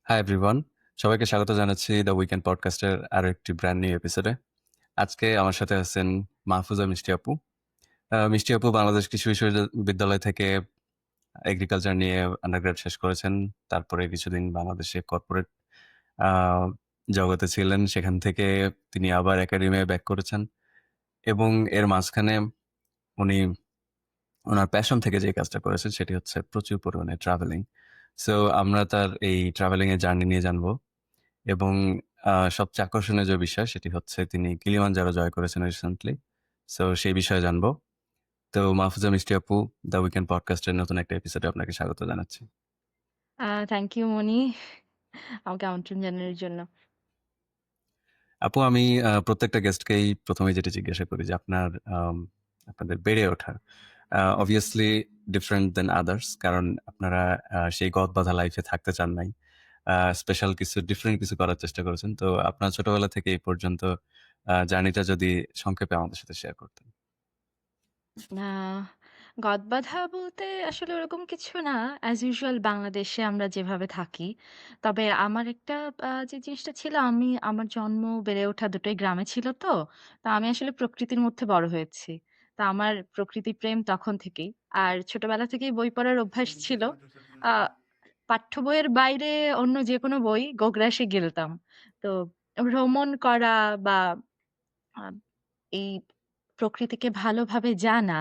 Hi everyone. সবাইকে স্বাগত জানাচ্ছি দ্য উইকেন্ড পডকাস্টের আরো একটি ব্র্যান্ড নিউ এপিসোডে। আজকে আমার সাথে আছেন মাহফুজা মিষ্টি আপু। মিষ্টি আপু বাংলাদেশ কৃষি বিশ্ববিদ্যালয় থেকে এগ্রিকালচার নিয়ে আন্ডারগ্রেড শেষ করেছেন। তারপরে কিছুদিন বাংলাদেশে কর্পোরেট আ জগতে ছিলেন। সেখান থেকে তিনি আবার একাডেমিয়ায় ব্যাক করেছেন এবং এর মাঝখানে উনি উনার প্যাশন থেকে যে কাজটা করেছেন সেটি হচ্ছে প্রচুর পরিমাণে ট্রাভেলিং। সো আমরা তার এই ট্রাভেলিং এর জার্নি নিয়ে জানবো। এবং সবচেয়ে আকর্ষণীয় যে বিষয় সেটি হচ্ছে তিনি কিলিমানজারো জয় করেছেন রিসেন্টলি। সো সেই বিষয়ে জানবো। তো মাহফুজা মিষ্টি আপু, দ্য উইকেন্ড পডকাস্টের নতুন একটা এপিসোডে আপনাকে স্বাগত জানাচ্ছি। থ্যাংক ইউ মনি আমাকে আমন্ত্রণ জানানোর জন্য। আপু আমি প্রত্যেকটা গেস্টকেই ১ম এ যেটা জিজ্ঞাসা করি যে আপনাদের বেড়ে ওঠা obviously ডিফারেন্ট দেন আদার্স। কারণ আপনারা সেই গদ-বাঁধা লাইফে থাকতে চান নাই। স্পেশাল কিছু ডিফারেন্ট কিছু করার চেষ্টা করেছেন। তো আপনার ছোটবেলা থেকে এই পর্যন্ত জার্নিটা যদি সংক্ষেপে আমাদের সাথে শেয়ার করতেন। আ গৎবাধা বলতে আসলে ওরকম কিছু না। অ্যাজ ইউজুয়াল বাংলাদেশে আমরা যেভাবে থাকি। তবে আমার একটা যে জিনিসটা ছিল আমার জন্ম বেড়ে ওঠা দুটোই গ্রামে ছিল তো। তো আমি আসলে প্রকৃতির মধ্যে বড় হয়েছি। তো আমার প্রকৃতি প্রেম তখন থেকেই। আর ছোটবেলা থেকেই বই পড়ার অভ্যাস ছিল। আ পাঠ্য বইয়ের বাইরে অন্য যেকোনো বই গোগ্রাসে গিলতাম। তো ভ্রমণ করা বা আ এই প্রকৃতিকে ভালোভাবে জানা,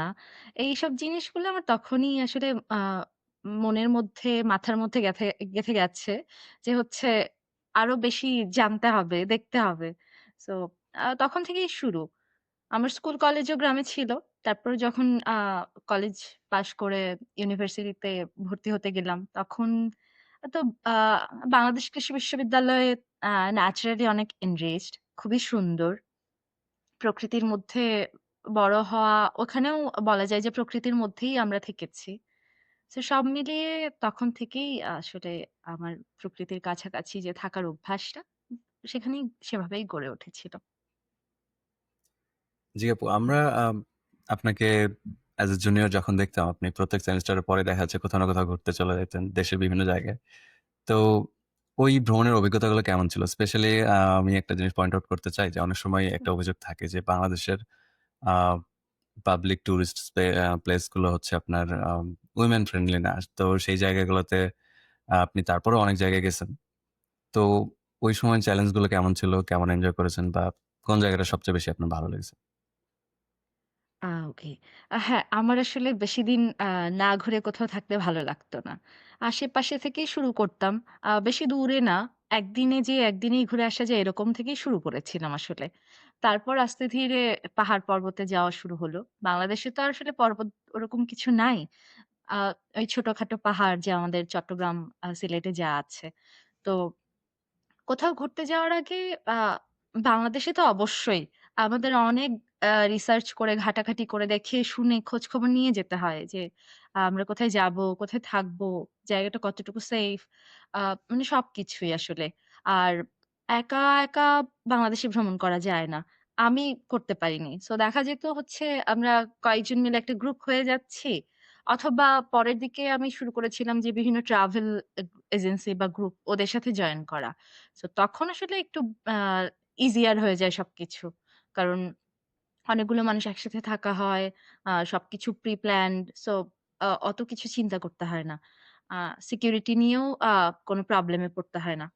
এইসব জিনিসগুলো আমার তখনই আসলে আ মনের মধ্যে, মাথার মধ্যে গেঁথে গেছে যে হচ্ছে আরো বেশি জানতে হবে, দেখতে হবে। সো তখন থেকেই শুরু। আমার স্কুল কলেজও গ্রামে ছিল। তারপর যখন কলেজ পাশ করে ইউনিভার্সিটিতে ভর্তি হতে গেলাম, তখন তো আ বাংলাদেশ কৃষি বিশ্ববিদ্যালয়ে ন্যাচারালি অনেক এনরিচড, খুবই সুন্দর। প্রকৃতির মধ্যে বড় হওয়া, ওখানেও বলা যায় যে প্রকৃতির মধ্যেই আমরা থেকেছি। সো সব মিলিয়ে তখন থেকেই আসলে আমার প্রকৃতির কাছাকাছি যে থাকার অভ্যাসটা, সেখানেই সেভাবেই গড়ে উঠেছিল। জি আপু, আমরা আপনাকে অ্যাজ এ জুনিয়র যখন দেখতাম আপনি প্রত্যেক সেমেস্টারের পরে দেখা যাচ্ছে কোথাও না কোথাও ঘুরতে চলে যেতেন দেশের বিভিন্ন জায়গায়। তো ওই ভ্রমণের অভিজ্ঞতাগুলো কেমন ছিল? স্পেশালি আমি একটা জিনিস পয়েন্ট আউট করতে চাই যে অনেক সময় একটা অভিযোগ থাকে যে বাংলাদেশের আ পাবলিক টুরিস্ট প্লেস গুলো হচ্ছে আপনার উইমেন ফ্রেন্ডলি না। তো সেই জায়গাগুলোতে আপনি তারপরেও অনেক জায়গায় গেছেন। তো ওই সময় চ্যালেঞ্জ গুলো কেমন ছিল? কেমন এনজয় করেছেন বা কোন জায়গাটা সবচেয়ে বেশি আপনার ভালো লেগেছে? ওকে। হ্যাঁ, আমার আসলে বেশিদিন না ঘুরে কোথাও থাকতে ভালো লাগতো না। আশেপাশে থেকেই শুরু করতাম। বেশি দূরে না। একদিনে যেয়ে একদিনেই ঘুরে আসা যায় এরকম থেকেই শুরু করেছিলাম আসলে। তারপর আস্তে ধীরে পাহাড় পর্বতে যাওয়া শুরু হলো। বাংলাদেশে তো আসলে পর্বত ওরকম কিছু নাই। আ ওই ছোটখাটো পাহাড় যে আমাদের চট্টগ্রাম, সিলেটে যা আছে। তো কোথাও ঘুরতে যাওয়ার আগে আ বাংলাদেশে তো অবশ্যই আমাদের অনেক রিসার্চ করে ঘাটাঘাটি করে দেখে শুনে খোঁজখবর নিয়ে যেতে হয় যে আমরা কোথায় যাবো, কোথায় থাকবো, জায়গাটা কতটুকু সেফ, মানে সবকিছুই আসলে। আর একা বাংলাদেশে ভ্রমণ করা যায় না। আমি করতে পারিনি। সো দেখা যেত হচ্ছে আমরা কয়েকজন মিলে একটা গ্রুপ হয়ে যাচ্ছি। অথবা পরের দিকে আমি শুরু করেছিলাম যে বিভিন্ন ট্রাভেল এজেন্সি বা গ্রুপ ওদের সাথে জয়েন করা। সো তখন আসলে একটু আ ইজিয়ার হয়ে যায় সবকিছু। কারণ অনেকগুলো মানুষ একসাথে থাকা হয়। সবকিছু প্রি-প্ল্যান্ড। সো অত কিছু চিন্তা করতে হয় না। আ সিকিউরিটি নিয়েও কোনো প্রবলেম এ পড়তে হয় না।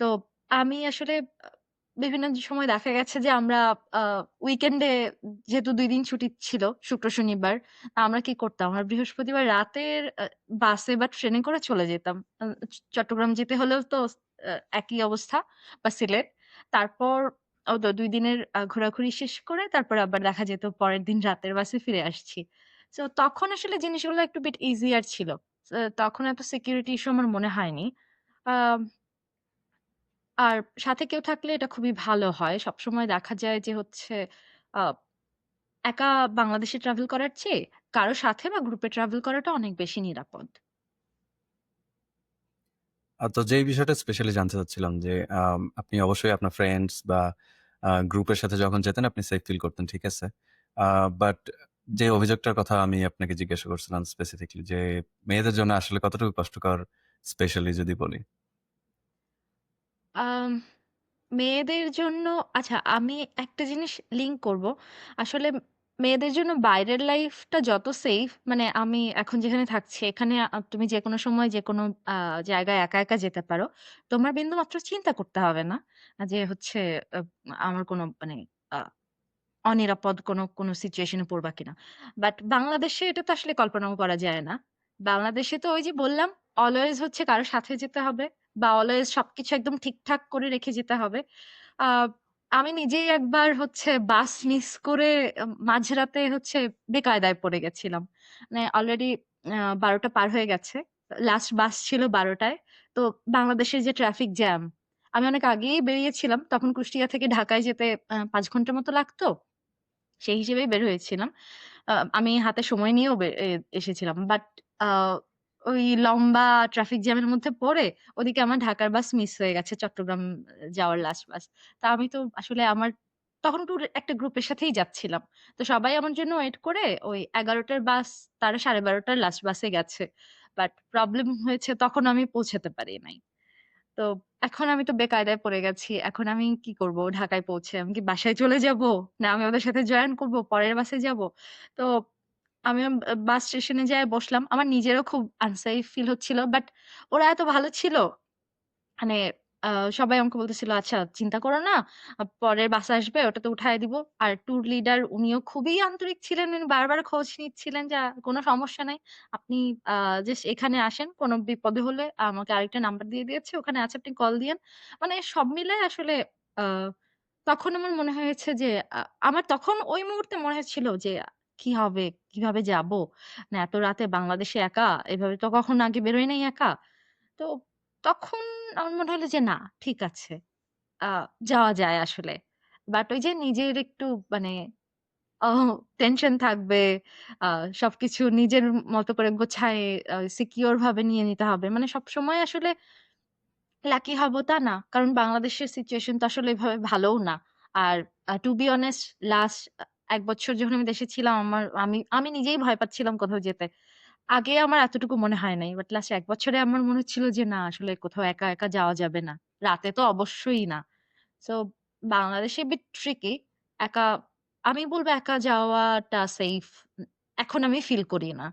তো আমি আসলে আ বিভিন্ন সময় দেখা গেছে যে আমরা আ উইকেন্ডে যেহেতু ২ দিন ছুটি ছিল, শুক্র, শনিবার। আমরা কি করতাম? আমরা বৃহস্পতিবার রাতের বাসে বা ট্রেনে করে চলে যেতাম। চট্টগ্রাম যেতে হলেও তো একই অবস্থা বা সিলেট। তারপর ২ দিনের ঘোরাঘুরি শেষ করে তারপরে আবার দেখা যেত পরের দিন রাতের বাসে ফিরে আসছি। সো তখন আসলে জিনিসগুলো একটু বিট ইজিয়ার ছিল। তখন এত সিকিউরিটি ইস্যু আমার মনে হয়নি। আম আর সাথে কেউ থাকলে এটা খুবই ভালো হয়। সবসময় দেখা যায় যে হচ্ছে আ একা বাংলাদেশে ট্রাভেল করার চেয়ে কারো সাথে বা গ্রুপে ট্রাভেল করাটা অনেক বেশি নিরাপদ। তো যেই বিষয়টা স্পেশালি জানতে চাচ্ছিলাম যে, আপনি অবশ্যই আপনার ফ্রেন্ডস বা গ্রুপের সাথে যখন যেতেন আপনি সেফ ফিল করতেন, ঠিক আছে। আ বাট যে অভিযোগটার কথা আমি আপনাকে জিজ্ঞাসা করছিলাম স্পেসিফিকলি যে, মেয়েদের জন্য আসলে কতটুকু কষ্টকর স্পেশালি যদি বলি? আম মেয়েদের জন্য আচ্ছা আমি একটা জিনিস লিঙ্ক করব। আসলে মেয়েদের জন্য বাইরের লাইফটা যত সেফ মানে আমি এখন যেখানে থাকছি এখানে তুমি যেকোনো সময় যেকোনো আ জায়গায় একা, একা যেতে পারো। তোমার বিন্দুমাত্র চিন্তা করতে হবে না। যে হচ্ছে আ আমার কোনো মানে আ অনিরাপদ কোনো সিচুয়েশন এ পড়বা কিনা। বাট বাংলাদেশে এটা তো আসলে কল্পনাও করা যায় না। বাংলাদেশে তো ওই যে বললাম, অলওয়েজ হচ্ছে কারো সাথে যেতে হবে বা অলওয়েজ সবকিছু একদম ঠিকঠাক করে রেখে যেতে হবে। আ আমি নিজেই একবার হচ্ছে বাস মিস করে মাঝরাতে হচ্ছে বেকায়দায় পড়ে গেছিলাম। মানে অলরেডি ১২টা পার হয়ে গেছে। লাস্ট বাস ছিল ১২ টায়। তো বাংলাদেশের যে ট্রাফিক জ্যাম, আমি অনেক আগেই বেরিয়েছিলাম। তখন কুষ্টিয়া থেকে ঢাকায় যেতে ৫ ঘন্টার মতো লাগতো। সেই হিসেবেই বের হয়েছিলাম। আমি হাতে সময় নিয়েও এসেছিলাম। বাট আ ওই লম্বা ট্রাফিক জ্যামের মধ্যে পড়ে ওদিকে আমার ঢাকার বাস মিস হয়ে গেছে চট্টগ্রাম যাওয়ার লাস্ট বাস। তা আমি তো আসলে আমার তখন ট্যুর একটা গ্রুপের সাথেই যাচ্ছিলাম। তো সবাই আমার জন্য ওয়েট করে ওই ১১ টার বাস তারা ১২:৩০ টার লাস্ট বাসে গেছে। বাট প্রবলেম হয়েছে তখন আমি পৌঁছাতে পারি নাই। তো এখন আমি তো বেকায়দায় পড়ে গেছি। এখন আমি কি করব? ঢাকায় পৌঁছে আমি কি বাসায় চলে যাব? না আমি ওদের সাথে জয়েন করব, পরের বাসে যাব? তো আমি বাস স্টেশনে যেয়ে বসলাম। আমার নিজেরও খুব আনসেফ ফিল হচ্ছিল। বাট ওরা এত ভালো ছিল মানে আ সবাই আমাকে বলতেছিল, "আচ্ছা চিন্তা করো না। পরের বাস আসবে ওটাতে উঠায় দিব।" আর ট্যুর লিডার উনিও খুবই আন্তরিক ছিলেন। উনি বারবার খোঁজ নিচ্ছিলেন যে, "কোন সমস্যা নাই। আপনি আ জাস্ট এখানে আসেন। কোন বিপদে হলে আমাকে আরেকটা নাম্বার দিয়ে দিয়েছি। ওখানে আছে আপনি কল দিয়েন।" মানে সব মিলায় আসলে আ তখন আমার মনে হয়েছে যে আমার তখন ওই মুহূর্তে মনে হচ্ছিল যে, "কি হবে? কিভাবে যাব? না এত রাতে বাংলাদেশে একা। এভাবে তো কখনো আগে বেরোই নাই একা।" তো তখন আমার মনে হলো যে না, ঠিক আছে। আ যাওয়া যায় আসলে। বাট ওই যে নিজের একটু মানে অ টেনশন থাকবে। আ সবকিছু নিজের মতো করে গোছায় সিকিউর ভাবে নিয়ে নিতে হবে। মানে সবসময় আসলে লাকি হব তা না। কারণ বাংলাদেশের সিচুয়েশন তো আসলে এভাবে ভালোও না। আর টু বি অনেস্ট লাস্ট ১ বছর যখন আমি দেশে ছিলাম আমি নিজেই ভয় পাচ্ছিলাম কোথাও যেতে। আগে আমার এতটুকু মনে হয় নাই। বাট লাস্ট ১ বছরে আমার মনে হচ্ছিল যে না আসলে কোথাও একা, একা যাওয়া যাবে না। রাতে তো অবশ্যই না। সো বাংলাদেশে বিট ট্রিকি। একা আমি বলব একা যাওয়াটা সেফ এখন আমি ফিল করি না।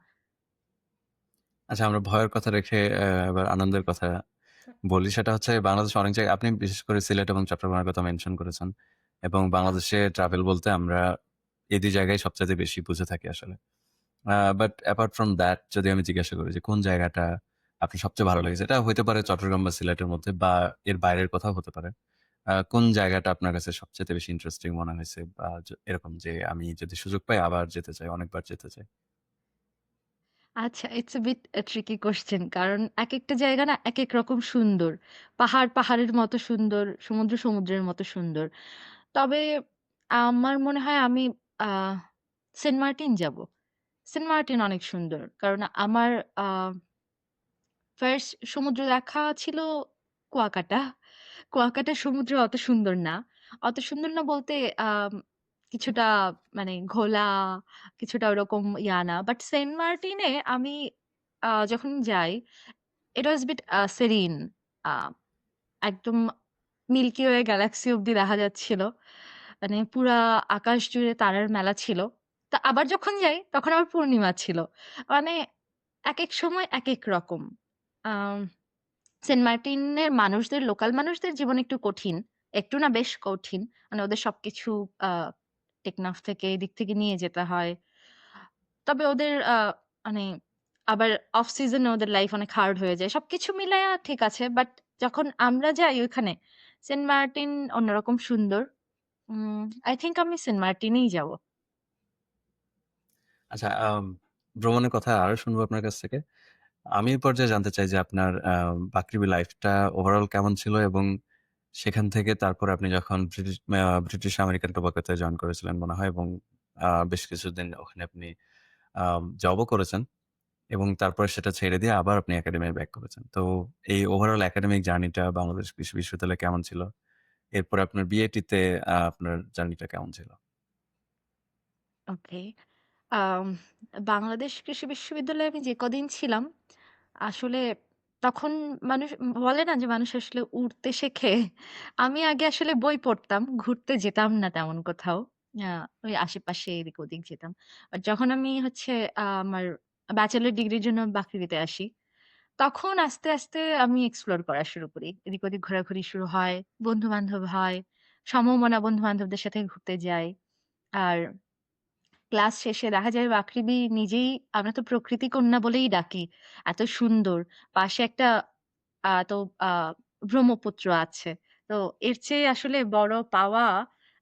আচ্ছা আমরা ভয়ের কথা রেখে এবার আনন্দের কথা বলি। সেটা হচ্ছে বাংলাদেশে অনেক জায়গায় আপনি বিশেষ করে সিলেট এবং চট্টগ্রামের কথা মেনশন করেছেন। এবং বাংলাদেশে ট্রাভেল বলতে আমরা এই ২ জায়গায় সবচাইতে বেশি বুঝে থাকি আসলে। বাট অ্যাপার্ট ফ্রম দ্যাট যদি আমি জিজ্ঞাসা করি যে কোন জায়গাটা আপনার সবচেয়ে ভালো লেগেছে? এটা হইতে পারে চট্টগ্রাম বা সিলেটের মধ্যে বা এর বাইরের কথাও হতে পারে। কোন জায়গাটা আপনার কাছে সবচাইতে বেশি ইন্টারেস্টিং মনে হয়েছে? বা এরকম যে আমি যদি সুযোগ পাই আবার যেতে চাই, অনেকবার যেতে চাই? আচ্ছা, it's a bit a tricky question কারণ একেকটা জায়গা না একেক রকম সুন্দর। পাহাড় পাহাড়ের মতো সুন্দর, সমুদ্র সমুদ্রের মতো সুন্দর। তবে আমার মনে হয় আমি আ সেন্ট মার্টিন যাবো। সেন্ট মার্টিন অনেক সুন্দর। কারণ আমার আ ফার্স্ট সমুদ্র দেখা ছিল কুয়াকাটা। কুয়াকাটার সমুদ্র অত সুন্দর না। অত সুন্দর না বলতে আম কিছুটা মানে ঘোলা, কিছুটা ওরকম না। বাট সেন্ট মার্টিনে আমি যখন যাই, it was bit serene আ একদম মিল্কি ওয়ে গ্যালাক্সি অব্দি দেখা যাচ্ছিল। মানে পুরা আকাশ জুড়ে তারার মেলা ছিল। তো আবার যখন যাই তখন আবার পূর্ণিমা ছিল। মানে একেক সময় একেক রকম। আম সেন্ট মার্টিনের মানুষদের লোকাল মানুষদের জীবন একটু কঠিন। একটু না বেশ কঠিন। মানে ওদের সবকিছু আ টেকনাফ থেকে এদিক থেকে নিয়ে যেতে হয়। তবে ওদের মানে আবার অফ সিজন এ ওদের লাইফ অনেক হার্ড হয়ে যায়। সবকিছু মিলায়া ঠিক আছে। বাট যখন আমরা যাই ওইখানে সেন্ট মার্টিন অন্যরকম সুন্দর। আই থিংক আমি সেন্ট মার্টিনেই যাবো। আচ্ছা ভ্রমণের কথা আরো শুনবো আপনার কাছ থেকে। আমি এই পর্যায়ে জানতে চাই যে আপনার বাকৃবি লাইফটা ওভারঅল কেমন ছিল? এবং সেখান থেকে তারপরে আপনি যখন ব্রিটিশ আমেরিকান টোবাকোতে জয়েন করেছিলেন মনে হয় এবং বেশ কিছুদিন ওখানে আপনি জবও করেছেন এবং তারপরে সেটা ছেড়ে দিয়ে আবার আপনি একাডেমিতে ব্যাক করেছেন। তো এই ওভারঅল একাডেমিক জার্নিটা বাংলাদেশ কৃষি বিশ্ববিদ্যালয়ে কেমন ছিল? এরপরে আপনার বিএটিতে আপনার জার্নিটা কেমন ছিল? ওকে। আম বাংলাদেশ কৃষি বিশ্ববিদ্যালয়ে আমি যে কদিন ছিলাম, আসলে তখন মানুষ বলে না যে মানুষ আসলে উড়তে শেখে। আমি আগে আসলে বই পড়তাম। ঘুরতে যেতাম না তেমন কোথাও। আ ওই আশেপাশে এদিক ওদিক যেতাম। বাট যখন আমি হচ্ছে আমার ব্যাচেলর ডিগ্রির জন্য বাকৃবিতে আসি, তখন আস্তে, আস্তে আমি এক্সপ্লোর করা শুরু করি। এদিক ওদিক ঘোরাঘুরি শুরু হয়, বন্ধু-বান্ধব হয়। সমমনা বন্ধু-বান্ধবদের সাথে ঘুরতে যাই। আর ক্লাস শেষে দেখা যায় বাকৃবি নিজেই আমরা তো প্রকৃতি কন্যা বলেই ডাকি। এত সুন্দর। পাশে একটা তো আ ব্রহ্মপুত্র আছে। তো এর চেয়ে আসলে বড় পাওয়া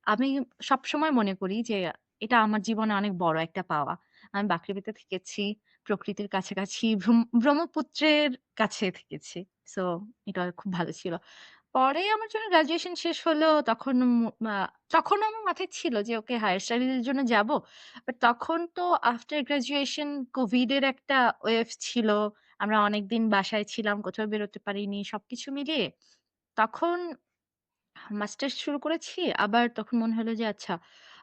আমি সবসময় মনে করি যে এটা আমার জীবনে অনেক বড় একটা পাওয়া। আমি বাকৃবিতে থেকেছি, প্রকৃতির কাছাকাছি, ব্রহ্মপুত্রের কাছে থেকেছি। সো এটা খুব ভালো ছিল। পরে আমার যখন গ্র্যাজুয়েশন শেষ হলো তখন মা তখনও আমার মাথায় ছিল যে ওকে হায়ার স্টাডিজ এর জন্য যাব। বাট তখন তো আফটার গ্র্যাজুয়েশন কোভিড এর একটা ওয়েভ ছিল। আমরা অনেকদিন বাসায় ছিলাম, কোথাও বেরোতে পারিনি। সবকিছু মিলিয়ে তখন মাস্টার্স শুরু করেছি। আবার তখন মনে হলো যে আচ্ছা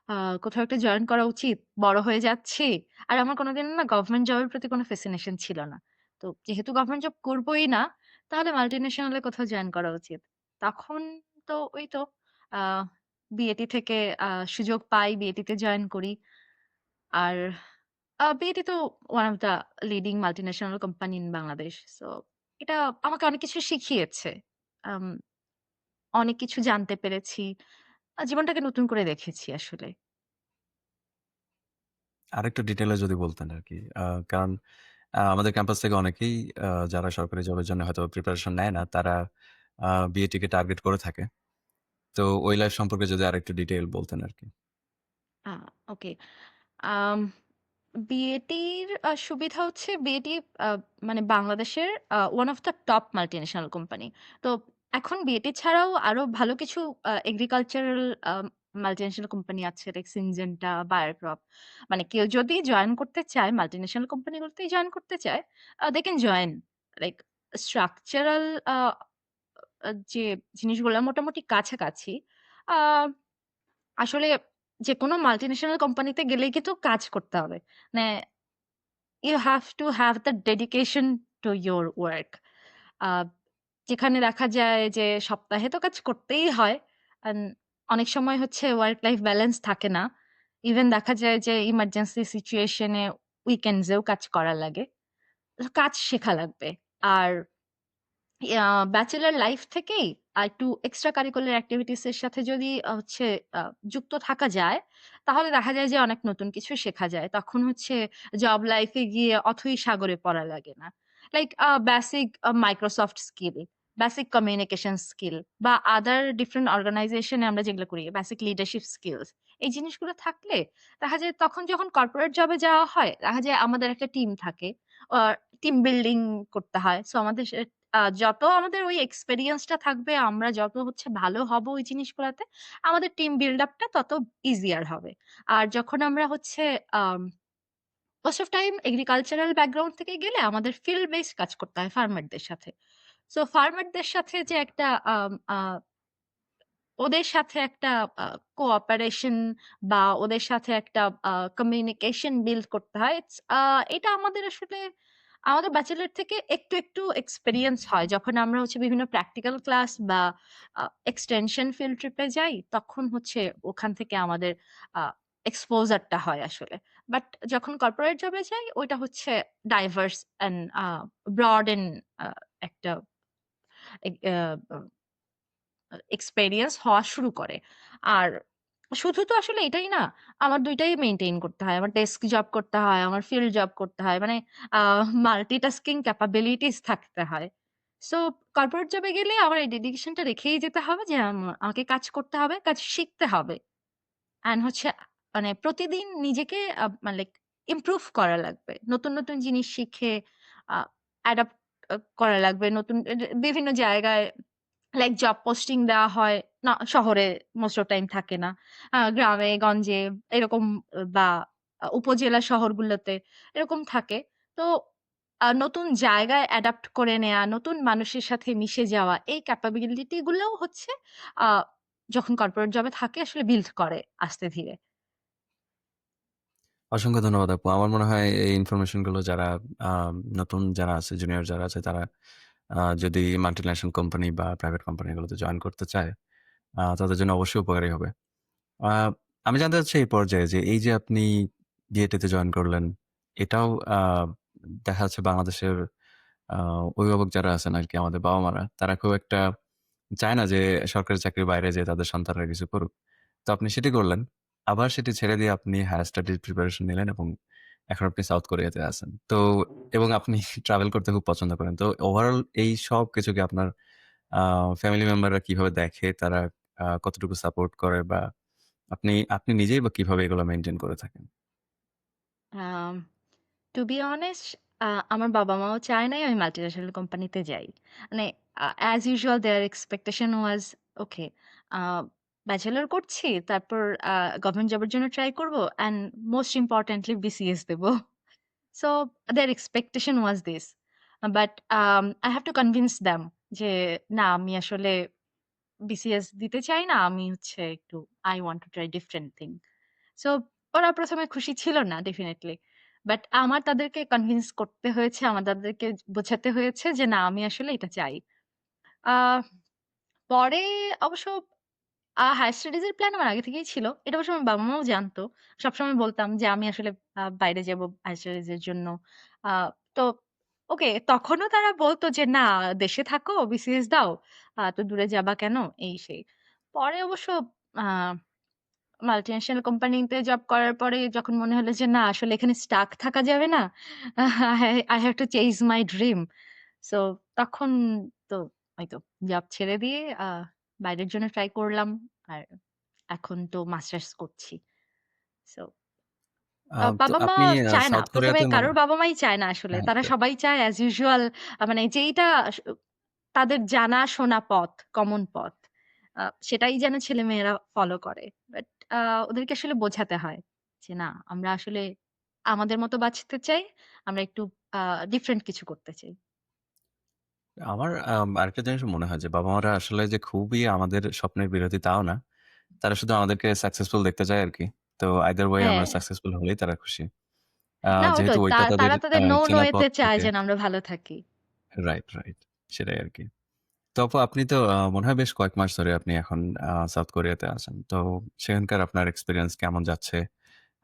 আ কোথাও একটা জয়েন করা উচিত। বড় হয়ে যাচ্ছি। আর আমার কোনদিন না গভর্নমেন্ট জবের প্রতি কোন ফ্যাসিনেশন ছিল না। তো যেহেতু গভর্নমেন্ট জব করবই না, তাহলে মাল্টিন্যাশনাল এ কোথাও জয়েন করা উচিত। তখন তো ওই তো আ বিএটি থেকে সুযোগ পাই, বিএটিতে জয়েন করি। আর বিএটি তো one of the leading multinational company in Bangladesh. So এটা আমাকে অনেক কিছু শিখিয়েছে। আম অনেক কিছু জানতে পেরেছি। জীবনটাকে নতুন করে দেখেছি আসলে। আরেকটু ডিটেইলে যদি বলতেন আরকি। কারণ আমাদের ক্যাম্পাস থেকে অনেকেই যারা সরকারি জবের জন্য হয়তো প্রিপারেশন নেয় না, তারা বিএটিকে টার্গেট করে থাকে। তো ওই লাইফ সম্পর্কে যদি আরেকটু ডিটেইল বলতেন আরকি। আ ওকে। আম বিএটির সুবিধা হচ্ছে বিএটি আ মানে বাংলাদেশের one of the top multinational company. তো এখন বিএটি ছাড়াও আরো ভালো কিছু এগ্রিকালচারাল মাল্টিন্যাশনাল কোম্পানি আছে লাইক সিনজেন্টা, বায়োক্রপ। মানে কেউ যদি জয়েন করতে চায় মাল্টিন্যাশনাল কোম্পানিগুলোতেই জয়েন করতে চায়, they can join. Like structural uh যে জিনিসগুলা মোটামুটি কাছাকাছি। আ আসলে যেকোনো মাল্টিন্যাশনাল কোম্পানিতে গেলেই কিন্তু কাজ করতে হবে। মানে you have to have the dedication to your work. আ যেখানে দেখা যায় যে সপ্তাহে তো কাজ করতেই হয়। অ্যান্ড অনেক সময় হচ্ছে ওয়ার্ক লাইফ ব্যালেন্স থাকে না। ইভেন দেখা যায় যে ইমার্জেন্সি সিচুয়েশন এ উইকেন্ডস এও কাজ করা লাগে। কাজ শেখা লাগবে। আর ব্যাচেলর লাইফ থেকেই একটু এক্সট্রা কারিকুলার এক্টিভিটিস এর সাথে যদি হচ্ছে আ যুক্ত থাকা যায়, তাহলে দেখা যায় যে অনেক নতুন কিছু শেখা যায়। তখন হচ্ছে জব লাইফ এ গিয়ে অথৈ সাগরে পড়া লাগে না। Like basic Microsoft skill, basic communication skill বা আদার ডিফারেন্ট অর্গানাইজেশন এ আমরা যেগুলো করি, বেসিক লিডারশিপ স্কিলস। এই জিনিসগুলো থাকলে দেখা যায় তখন যখন কর্পোরেট জবে যাওয়া হয়, দেখা যায় আমাদের একটা টিম থাকে। অ টিম বিল্ডিং করতে হয়। সো আমাদের যত আমাদের ওই এক্সপেরিয়েন্স টা থাকবে, আমরা যত হচ্ছে ভালো হব ওই জিনিসগুলাতে, আমাদের টিম বিল্ড আপ টা তত ইজিয়ার হবে। আর যখন আমরা হচ্ছে um most of time agricultural background থেকে গেলে আমাদের ফিল্ড বেসড কাজ করতে হয় ফার্মারদের সাথে। সো ফার্মারদের সাথে যে একটা আম আ ওদের সাথে একটা আ কোঅপারেশন বা ওদের সাথে একটা কমিউনিকেশন বিল্ড করতে হয়। এটা আমাদের আসলে আমাদের ব্যাচেলর থেকে একটু, একটু এক্সপেরিয়েন্স হয়। যখন আমরা হচ্ছে বিভিন্ন প্র্যাকটিক্যাল ক্লাস বা এক্সটেনশন ফিল্ড ট্রিপ এ যাই, তখন হচ্ছে ওখান থেকে আমাদের আ এক্সপোজার টা হয় আসলে। বাট যখন কর্পোরেট জবে যাই, ওইটা হচ্ছে diverse and broad and uh একটা এগ আ এক্সপেরিয়েন্স হওয়া শুরু করে। আর শুধু তো আসলে এটাই না। আমার ২ টাই মেইনটেইন করতে হয়। আমার ডেস্ক জব করতে হয়, আমার ফিল্ড জব করতে হয়। মানে আ মাল্টিটাস্কিং ক্যাপাবিলিটিস থাকতে হয়। সো কর্পোরেট জবে গেলে আমার এই ডেডিকেশনটা রেখেই যেতে হবে যে আমাকে কাজ করতে হবে, কাজ শিখতে হবে। অ্যান্ড হচ্ছে মানে প্রতিদিন নিজেকে মানে লাইক ইমপ্রুভ করা লাগবে। নতুন, নতুন জিনিস শিখে আ অ্যাডাপ্ট করা লাগবে। নতুন বিভিন্ন জায়গায় লাইক জব পোস্টিং দেওয়া হয়। না শহরে মোস্ট অফ টাইম থাকে না। গ্রামে গঞ্জে এরকম বা উপজেলা শহরগুলোতে এরকম থাকে। তো নতুন জায়গায় অ্যাডাপ্ট করে নেয়া, নতুন মানুষের সাথে মিশে যাওয়া এই ক্যাপাবিলিটি গুলোও হচ্ছে আ যখন কর্পোরেট জবে থাকে আসলে বিল্ড করে আস্তে ধীরে। অসংখ্য ধন্যবাদ আপু। আমার মনে হয় এই ইনফরমেশন গুলো যারা নতুন যারা আছে, জুনিয়র যারা আছে তারা যদি মাল্টিন্যাশনাল কোম্পানি বা প্রাইভেট কোম্পানিগুলোতে জয়েন করতে চায়, তাদের জন্য অবশ্যই উপকারী হবে। আ আমি জানতে চাচ্ছি এই পর্যায়ে যে এই যে আপনি ডিএটিতে জয়েন করলেন, এটাও দেখা যাচ্ছে বাংলাদেশের আ অভিভাবক যারা আছেন আরকি আমাদের বাবা-মারা, তারা খুব একটা চায় না যে সরকারি চাকরির বাইরে যেয়ে তাদের সন্তানরা কিছু করুক। তো আপনি সেটি করলেন। আবার সেটি ছেড়ে দিয়ে আপনি হায়ার স্টাডিজ প্রিপারেশন নিলেন এবং এখন আপনি সাউথ কোরিয়াতে আছেন। তো এবং আপনি ট্রাভেল করতে খুব পছন্দ করেন। তো ওভারঅল এই সবকিছুকে আপনার আ ফ্যামিলি মেম্বাররা কিভাবে দেখে? তারা কতটুকু সাপোর্ট করে বা আপনি আপনি নিজেই বা কিভাবে এগুলো মেইনটেইন করে থাকেন? আম টু বি অনেস্ট আমার বাবা-মাও চায় নাই আমি মাল্টিন্যাশনাল কোম্পানিতে যাই। মানে as usual their expectation was okay uh bachelor করছি, তারপর গভর্নমেন্ট জবের জন্য ট্রাই করব অ্যান্ড মোস্ট ইম্পোর্টেন্টলি বিসিএস দেব। So their expectation was this. But I have to convince them যে না আমি আসলে বিসিএস দিতে চাই না। আমি হচ্ছে একটু I want to try different thing. So ওরা ১ম এ খুশি ছিল না ডেফিনিটলি। বাট আমার তাদেরকে কনভিন্স করতে হয়েছে, আমার তাদেরকে বোঝাতে হয়েছে যে না আমি আসলে এটা চাই। আ পরে অবশ্য হায়ার স্টাডিজ এর প্ল্যান আমার আগে থেকেই ছিল। এটা অবশ্য আমার বাবা-মাও জানতো। সবসময় বলতাম যে আমি আসলে বাইরে যাবো হায়ার স্টাডিজ এর জন্য। আ তো ওকে তখনও তারা বলত যে, "না দেশে থাকো, বিসিএস দাও। এত দূরে যাবা কেন?" এই সেই। পরে অবশ্য আ মাল্টিন্যাশনাল কোম্পানিতে জব করার পরে যখন মনে হলো যে না আসলে এখানে স্টাক থাকা যাবে না। I have to chase my dream. So তখন তো ওইতো জব ছেড়ে দিয়ে বাইরের জন্য ট্রাই করলাম। আর এখন তো মাস্টার্স করছি। সো তো বাবা-মা আপনি চায় না। সাউথ ১ম এ কোরিয়াতে কারোর বাবা-মাই চায় না আসলে। হ্যাঁ, তারা সবাই চায় অ্যাজ ইউজুয়াল মানে যেইটা তাদের জানা-শোনা পথ, কমন পথ। সেটাই যেন ছেলেমেয়েরা ফলো করে। বাট আ ওদেরকে আসলে বোঝাতে হয় যে, না আমরা আসলে আমাদের মতো বাঁচতে চাই। আমরা একটু আ ডিফারেন্ট কিছু করতে চাই। আমার আরেকটা জিনিস মনে হয় যে বাবা-মারা আসলে যে খুবই আমাদের স্বপ্নের বিরোধী তাও না। তারা শুধু আমাদেরকে সাকসেসফুল দেখতে চায় আরকি। তো either way হ্যাঁ, আমরা সাকসেসফুল হলেই তারা খুশি। না যেহেতু ওটাই। ওইটা তাদের তারা তাদের নো চেনা ওয়েতে পথ চায় থাকে যেন আমরা ভালো থাকি। Right, right. সেটাই আরকি। তো আপু আপনি তো মনে হয় বেশ কয়েক মাস ধরে আপনি এখন সাউথ কোরিয়াতে আছেন। তো সেখানকার আপনার এক্সপেরিয়েন্স কেমন যাচ্ছে?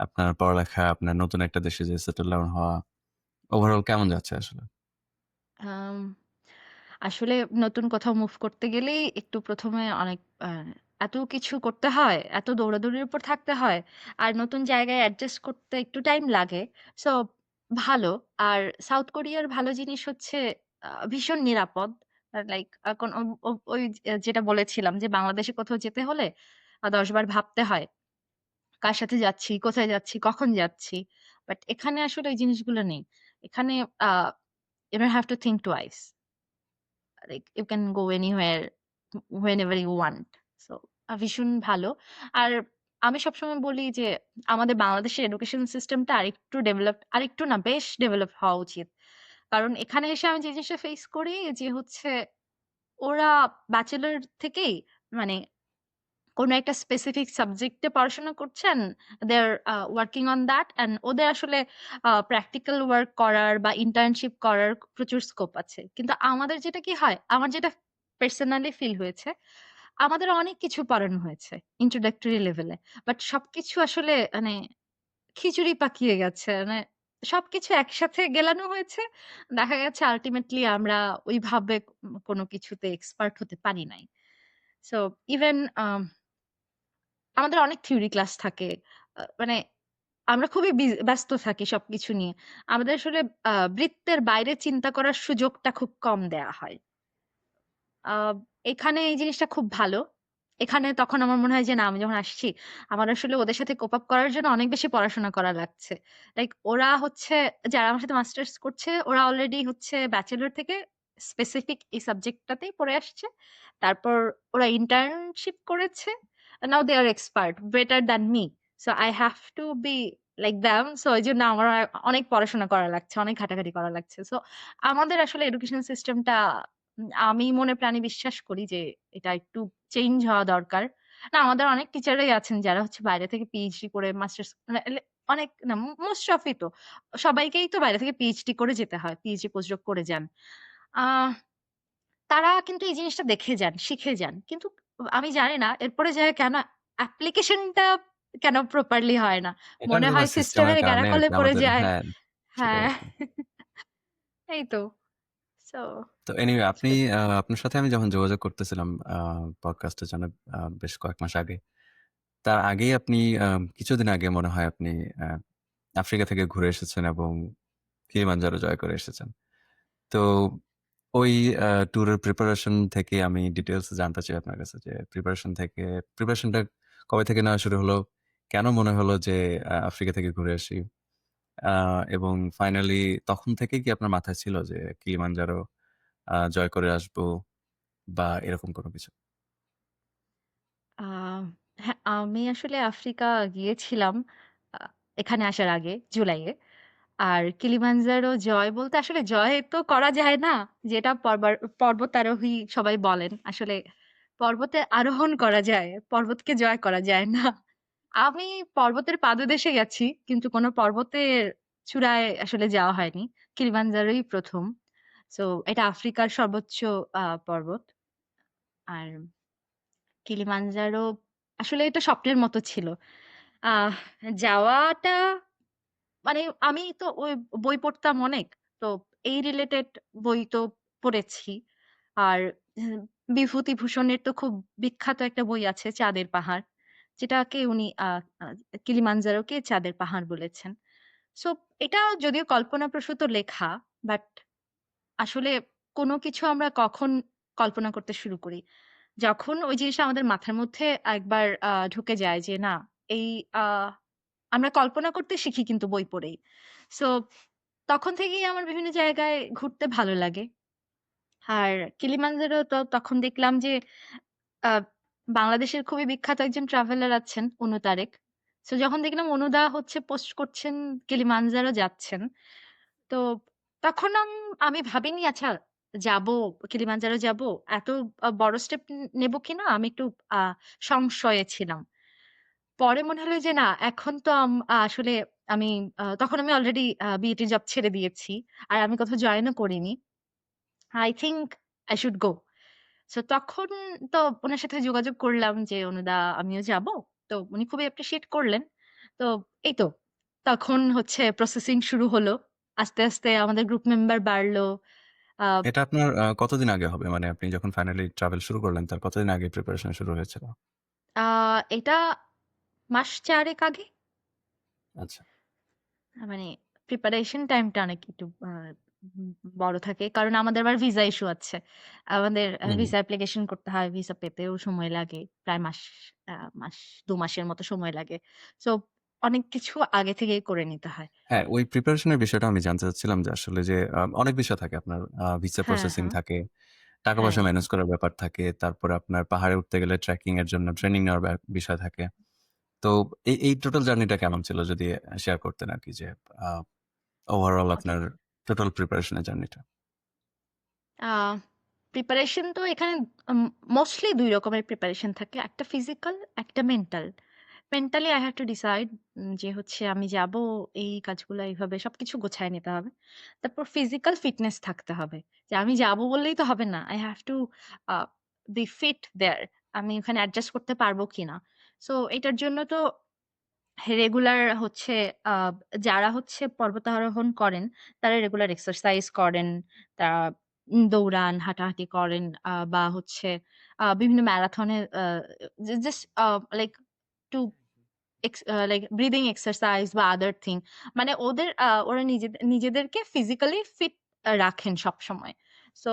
আপনার পড়ালেখা, আপনার নতুন একটা দেশে যেয়ে সেটেল ডাউন হওয়া, ওভারঅল কেমন যাচ্ছে আসলে? আম আসলে নতুন কোথাও মুভ করতে গেলেই একটু ১ম এ অনেক এত কিছু করতে হয়, এত দৌড়াদৌড়ির উপর থাকতে হয়। আর নতুন জায়গায় অ্যাডজাস্ট করতে একটু টাইম লাগে। সো ভালো। আর সাউথ কোরিয়ার ভালো জিনিস হচ্ছে ভীষণ নিরাপদ। লাইক কোন ও ও ওই যেটা বলেছিলাম যে বাংলাদেশে কোথাও যেতে হলে ১০ বার ভাবতে হয়। কার সাথে যাচ্ছি, কোথায় যাচ্ছি, কখন যাচ্ছি। বাট এখানে আসলে এই জিনিসগুলো নেই। এখানে uh you don't have to think twice. Like you can go anywhere whenever you want. So ভীষণ ভালো। আর আমি সবসময় বলি যে আমাদের বাংলাদেশের এডুকেশন সিস্টেমটা আরেকটু আরেকটু না বেশ ডেভেলপ হওয়া উচিত। কারণ এখানে এসে আমি যে জিনিসটা ফেস করি যে হচ্ছে ওরা ব্যাচেলর থেকেই মানে কোন একটা স্পেসিফিক সাবজেক্টে পড়াশোনা করছেন। They are working on that and ওদের আসলে প্র্যাকটিক্যাল ওয়ার্ক করার বা ইন্টার্নশিপ করার প্রচুর স্কোপ আছে। কিন্তু আমাদের যেটা কি হয়, আমার যেটা পার্সোনালি ফিল হয়েছে, আমাদের অনেক কিছু পড়ানো হয়েছে introductory লেভেলে। বাট সবকিছু আসলে মানে খিচুড়ি পাকিয়ে গেছে। মানে সবকিছু একসাথে গেলানো হয়েছে। দেখা গেছে আল্টিমেটলি আমরা ওইভাবে কোন কিছুতে এক্সপার্ট হতে পারি নাই। সো ইভেন আমাদের অনেক থিওরি ক্লাস থাকে। মানে আমরা খুবই ব্যস্ত থাকি সবকিছু নিয়ে। আমাদের আসলে বৃত্তের বাইরে চিন্তা করার সুযোগটা খুব কম দেয়া হয়। আ এখানে এই জিনিসটা খুব ভালো। এখানে তখন আমার মনে হয় যে না আমি যখন আসছি, আমার আসলে ওদের সাথে কোপ আপ করার জন্য অনেক বেশি পড়াশোনা করা লাগছে। লাইক ওরা হচ্ছে যারা আমার সাথে মাস্টার্স করছে, ওরা অলরেডি হচ্ছে ব্যাচেলর থেকে স্পেসিফিক এই সাবজেক্টটাতেই পড়ে আসছে। তারপর ওরা ইন্টার্নশিপ করেছে। Now they are expert better than me. So I have to be like them. So এজন্য আমার অনেক পড়াশোনা করা লাগছে, অনেক ঘাটাঘাটি করা লাগছে। সো আমাদের আসলে এডুকেশন সিস্টেমটা আমি মনে প্রাণে বিশ্বাস করি যে এটা একটু চেঞ্জ হওয়া দরকার। না আমাদের অনেক টিচাররাই আছেন যারা হচ্ছে বাইরে থেকে পিএইচডি করে মাস্টার্স মানে অনেক না মোস্ট অফই তো। সবাইকেই তো বাইরে থেকে পিএইচডি করে যেতে হয়। পিএইচডি পোস্টডক করে যান। আ তারা কিন্তু এই জিনিসটা দেখে যান, শিখে যান। কিন্তু আমি জানি না এরপরে যেয়ে কেন অ্যাপ্লিকেশনটা কেন প্রপারলি হয় না। এটার মনে জন্য হয় সিস্টেমের সিস্টেমের কারণে গ্যারাকলে আরকি পড়ে আমাদের যায়। হ্যাঁ, সেটাই হ্যাঁ, আরকি। এই তো। সো তো এনিওয়ে আপনি আসলে আপনার সাথে আমি যখন যোগাযোগ করতেছিলাম পডকাস্টের জন্য বেশ কয়েক মাস আগে। তার আগেই আপনি কিছুদিন আগে মনে হয় আপনি আ আফ্রিকা থেকে ঘুরে এসেছেন এবং কিলিমাঞ্জারো জয় করে এসেছেন। তো ওই ট্যুরের প্রিপারেশন থেকে আমি ডিটেইলস জানতে চাই আপনার কাছে যে প্রিপারেশনটা কবে থেকে নেওয়া শুরু হলো? কেন মনে হলো যে আফ্রিকা থেকে ঘুরে আসি? আ এবং ফাইনালি তখন থেকেই কি আপনার মাথায় ছিল যে কিলিমাঞ্জারো জয় করে আসবো বা এরকম কোনো কিছু? আ হ্যাঁ, আমি আসলে আফ্রিকা গিয়েছিলাম আ এখানে আসার আগে জুলাইয়ে। আর কিলিমাঞ্জারো জয় বলতে আসলে জয় তো করা যায় না। যেটা পর্বতারোহী সবাই বলেন। আসলে পর্বতে আরোহণ করা যায়। পর্বতকে জয় করা যায় না। আমি পর্বতের পাদদেশে গেছি। কিন্তু কোন পর্বতের চূড়ায় আসলে যাওয়া হয়নি। কিলিমাঞ্জারোই ১ম। সো এটা আফ্রিকার সর্বোচ্চ পর্বত। আর কিলিমাঞ্জারো আসলে এটা স্বপ্নের মতো ছিল। আহ যাওয়াটা মানে আমি তো ওই বই পড়তাম অনেক। তো এই রিলেটেড বই তো পড়েছি। আর উম বিভূতিভূষণের তো খুব বিখ্যাত একটা বই আছে 'চাঁদের পাহাড়'। যেটাকে উনি আ আ কিলিমাঞ্জারোকে চাঁদের পাহাড় বলেছেন। সো এটা যদিও কল্পনাপ্রসূত লেখা, বাট আসলে কোনো কিছু আমরা কখন কল্পনা করতে শুরু করি? যখন ওই জিনিসটা আমাদের মাথার মধ্যে একবার ঢুকে যায় যে না এই আ আমরা কল্পনা করতে শিখি কিন্তু বই পড়েই। সো তখন থেকেই আমার বিভিন্ন জায়গায় ঘুরতে ভালো লাগে। আর কিলিমাঞ্জারো তো তখন দেখলাম যে আ বাংলাদেশের খুবই বিখ্যাত একজন ট্রাভেলার আছেন অনু তারেক। সো যখন দেখলাম অনুদা হচ্ছে পোস্ট করছেন কিলিমাঞ্জারো যাচ্ছেন। তো তখন আমি ভাবিনি আচ্ছা যাবো, কিলিমাঞ্জারো যাবো। এত বড় স্টেপ নেব কিনা আমি একটু আ সংশয়ে ছিলাম। পরে মনে হলো যে না এখন তো আসলে আমি তখন আমি অলরেডি বিইটি জব ছেড়ে দিয়েছি। আর আমি কোথাও জয়েনও করিনি। I think I should go. So তখন তো উনার সাথে যোগাযোগ করলাম যে, "অনুদা আমিও যাবো।" তো উনি খুবই অ্যাপ্রিশিয়েট করলেন। তো এই তো তখন হচ্ছে প্রসেসিং শুরু হলো। আস্তে, আস্তে আমাদের গ্রুপ মেম্বার বাড়লো। আ এটা আপনার কতদিন আগে হবে? মানে আপনি যখন ফাইনালি ট্রাভেল শুরু করলেন তার কতদিন আগে প্রিপারেশন শুরু হয়েছিল? আ এটা মাস ৪ এক আগে। আচ্ছা। মানে প্রিপারেশন টাইমটা অনেক একটু বড় থাকে। কারণ আমাদের আবার ভিসা ইস্যু আছে। আমাদের হুম, হুম। ভিসা অ্যাপ্লিকেশন করতে হয়। ভিসা পেতেও সময় লাগে। প্রায় মাস ২ মাসের মতো সময় লাগে। সো অনেক কিছু আগে থেকেই করে নিতে হয়। হ্যাঁ, ওই প্রিপারেশন এর বিষয়টা আমি জানতে চাচ্ছিলাম যে আসলে যে অনেক বিষয় থাকে আপনার ভিসা হ্যাঁ, প্রসেসিং হ্যাঁ, থাকে, হ্যাঁ। টাকা-পয়সা ম্যানেজ করার ব্যাপার থাকে। তারপরে আপনার পাহাড়ে উঠতে গেলে ট্রেকিং এর জন্য ট্রেনিং নেওয়ার বিষয় থাকে। তো এই টোটাল জার্নিটা কেমন ছিল যদি শেয়ার করতেন আরকি যে আ ওভারঅল ওকে। আপনার টোটাল প্রিপারেশন এর জার্নিটা? আ প্রিপারেশন তো এখানে উম মোস্টলি ২ রকমের প্রিপারেশন থাকে। একটা ফিজিক্যাল, একটা mental. Mentally I have to decide যে হচ্ছে আমি যাবো, এই কাজগুলা এইভাবে সবকিছু গোছায় নিতে হবে। তারপর ফিজিক্যাল ফিটনেস থাকতে হবে। যে আমি যাবো বললেই তো হবে না। I have to a be fit there. আমি ওখানে অ্যাডজাস্ট করতে পারবো কিনা। সো এটার জন্য তো রেগুলার হচ্ছে আ যারা হচ্ছে পর্বতারোহণ করেন, তারা রেগুলার এক্সারসাইজ করেন। তারা দৌড়ান, হাঁটাহাঁটি করেন বা হচ্ছে বিভিন্ন ম্যারাথনে just like to like breathing exercise বা আদার থিং মানে ওরা নিজেদেরকে ফিজিক্যালি ফিট রাখেন সবসময়। সো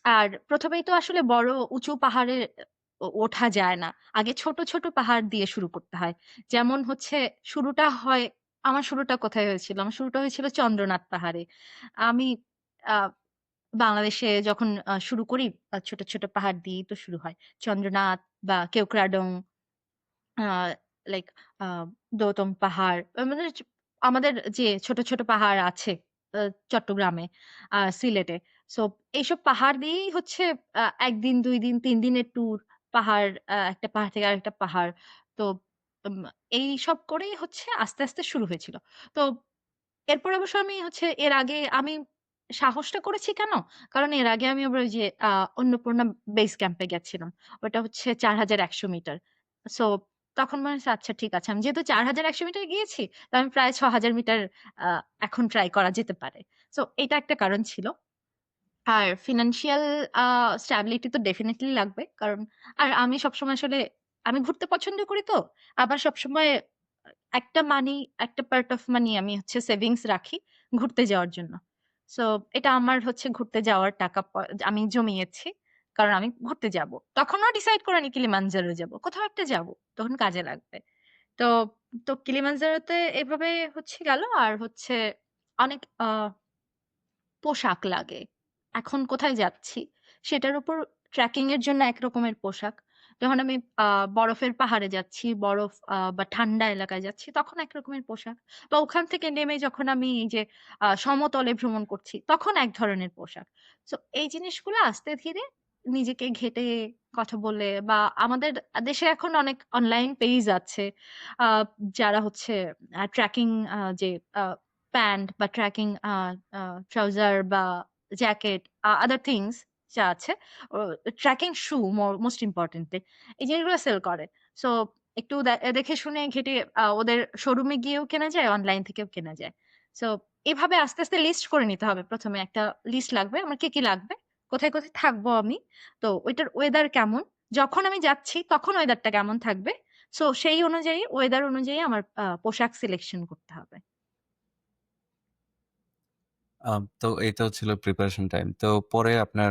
আর ১ম এই তো আসলে বড় উঁচু পাহাড়ে ওঠা যায় না। আগে ছোট, ছোট পাহাড় দিয়ে শুরু করতে হয়। যেমন হচ্ছে শুরুটা হয় আমার শুরুটা কোথায় হয়েছিল? আমার শুরুটা হয়েছিল চন্দ্রনাথ পাহাড়ে। আমি আ বাংলাদেশে যখন শুরু করি ছোট, ছোট পাহাড় দিয়েই তো শুরু হয়। চন্দ্রনাথ বা কেওক্রাডং আ লাইক আ দৌতম পাহাড় আমাদের যে ছোট, ছোট পাহাড় আছে আ চট্টগ্রামে, সিলেটে। সো এইসব পাহাড় দিয়েই হচ্ছে ১ দিন, ২ দিন, ৩ দিনের ট্যুর। পাহাড় একটা পাহাড় থেকে আরেকটা পাহাড়। তো উম এইসব করেই হচ্ছে আস্তে, আস্তে শুরু হয়েছিল। তো এরপর অবশ্য আমি হচ্ছে এর আগে আমি সাহসটা করেছি কেন? কারণ এর আগে আমি আবার ওই যে অন্নপূর্ণা বেস ক্যাম্পে গেছিলাম। ওটা হচ্ছে ৪,১০০ মিটার। সো তখন মনে হচ্ছে আচ্ছা ঠিক আছে। আমি যেহেতু ৪,১০০ মিটার গিয়েছি, তো আমি প্রায় ৬,০০০ মিটার আ এখন ট্রাই করা যেতে পারে। সো এটা একটা কারণ ছিল। আর ফিন্যান্সিয়াল আ স্ট্যাবিলিটি তো ডেফিনিটলি লাগবে। কারণ আর আমি সবসময় আসলে আমি ঘুরতে পছন্দ করি তো। আবার সবসময় একটা মানি, একটা পার্ট অফ মানি আমি হচ্ছে সেভিংস রাখি ঘুরতে যাওয়ার জন্য। সো এটা আমার হচ্ছে ঘুরতে যাওয়ার টাকা আমি জমিয়েছি। কারণ আমি ঘুরতে যাবো। তখনও ডিসাইড করিনি কিলিমানজারো যাবো। কোথাও একটা যাবো। তখন কাজে লাগবে। তো, তো কিলিমানজারোতে এভাবে হচ্ছে গেল। আর হচ্ছে অনেক পোশাক লাগে। এখন কোথায় যাচ্ছি সেটার উপর ট্রেকিং এর জন্য এক রকমের পোশাক। যখন আমি আ বরফের পাহাড়ে যাচ্ছি, বরফ বা ঠান্ডা এলাকায় যাচ্ছি তখন এক রকমের পোশাক। বা ওখান থেকে নেমে যখন আমি এই যে সমতলে ভ্রমণ করছি তখন এক ধরনের পোশাক। সো এই জিনিসগুলো আস্তে ধীরে নিজেকে ঘেঁটে কথা বলে বা আমাদের দেশে এখন অনেক অনলাইন পেজ আছে। আ যারা হচ্ছে ট্র্যাকিং যে আ প্যান্ট বা ট্র্যাকিং আ ট্রাউজার বা জ্যাকেট আদার থিংস যা আছে ও ট্র্যাকিং শু মোস্ট ইম্পোর্টেন্টলি এই জিনিসগুলো সেল করে। সো একটু দেখে শুনে ঘেঁটে ওদের শোরুমে গিয়েও কেনা যায়, অনলাইন থেকেও কেনা যায়। সো এভাবে আস্তে, আস্তে লিস্ট করে নিতে হবে। ১ম এ একটা লিস্ট লাগবে। আমার কি, কি লাগবে? কোথায়, কোথায় থাকবো আমি? তো ওইটার ওয়েদার কেমন? যখন আমি যাচ্ছি তখন ওয়েদারটা কেমন থাকবে? সো সেই অনুযায়ী ওয়েদার অনুযায়ী আমার পোশাক সিলেকশন করতে হবে। তো এটাও ছিল প্রিপারেশন টাইম। তো পরে আপনার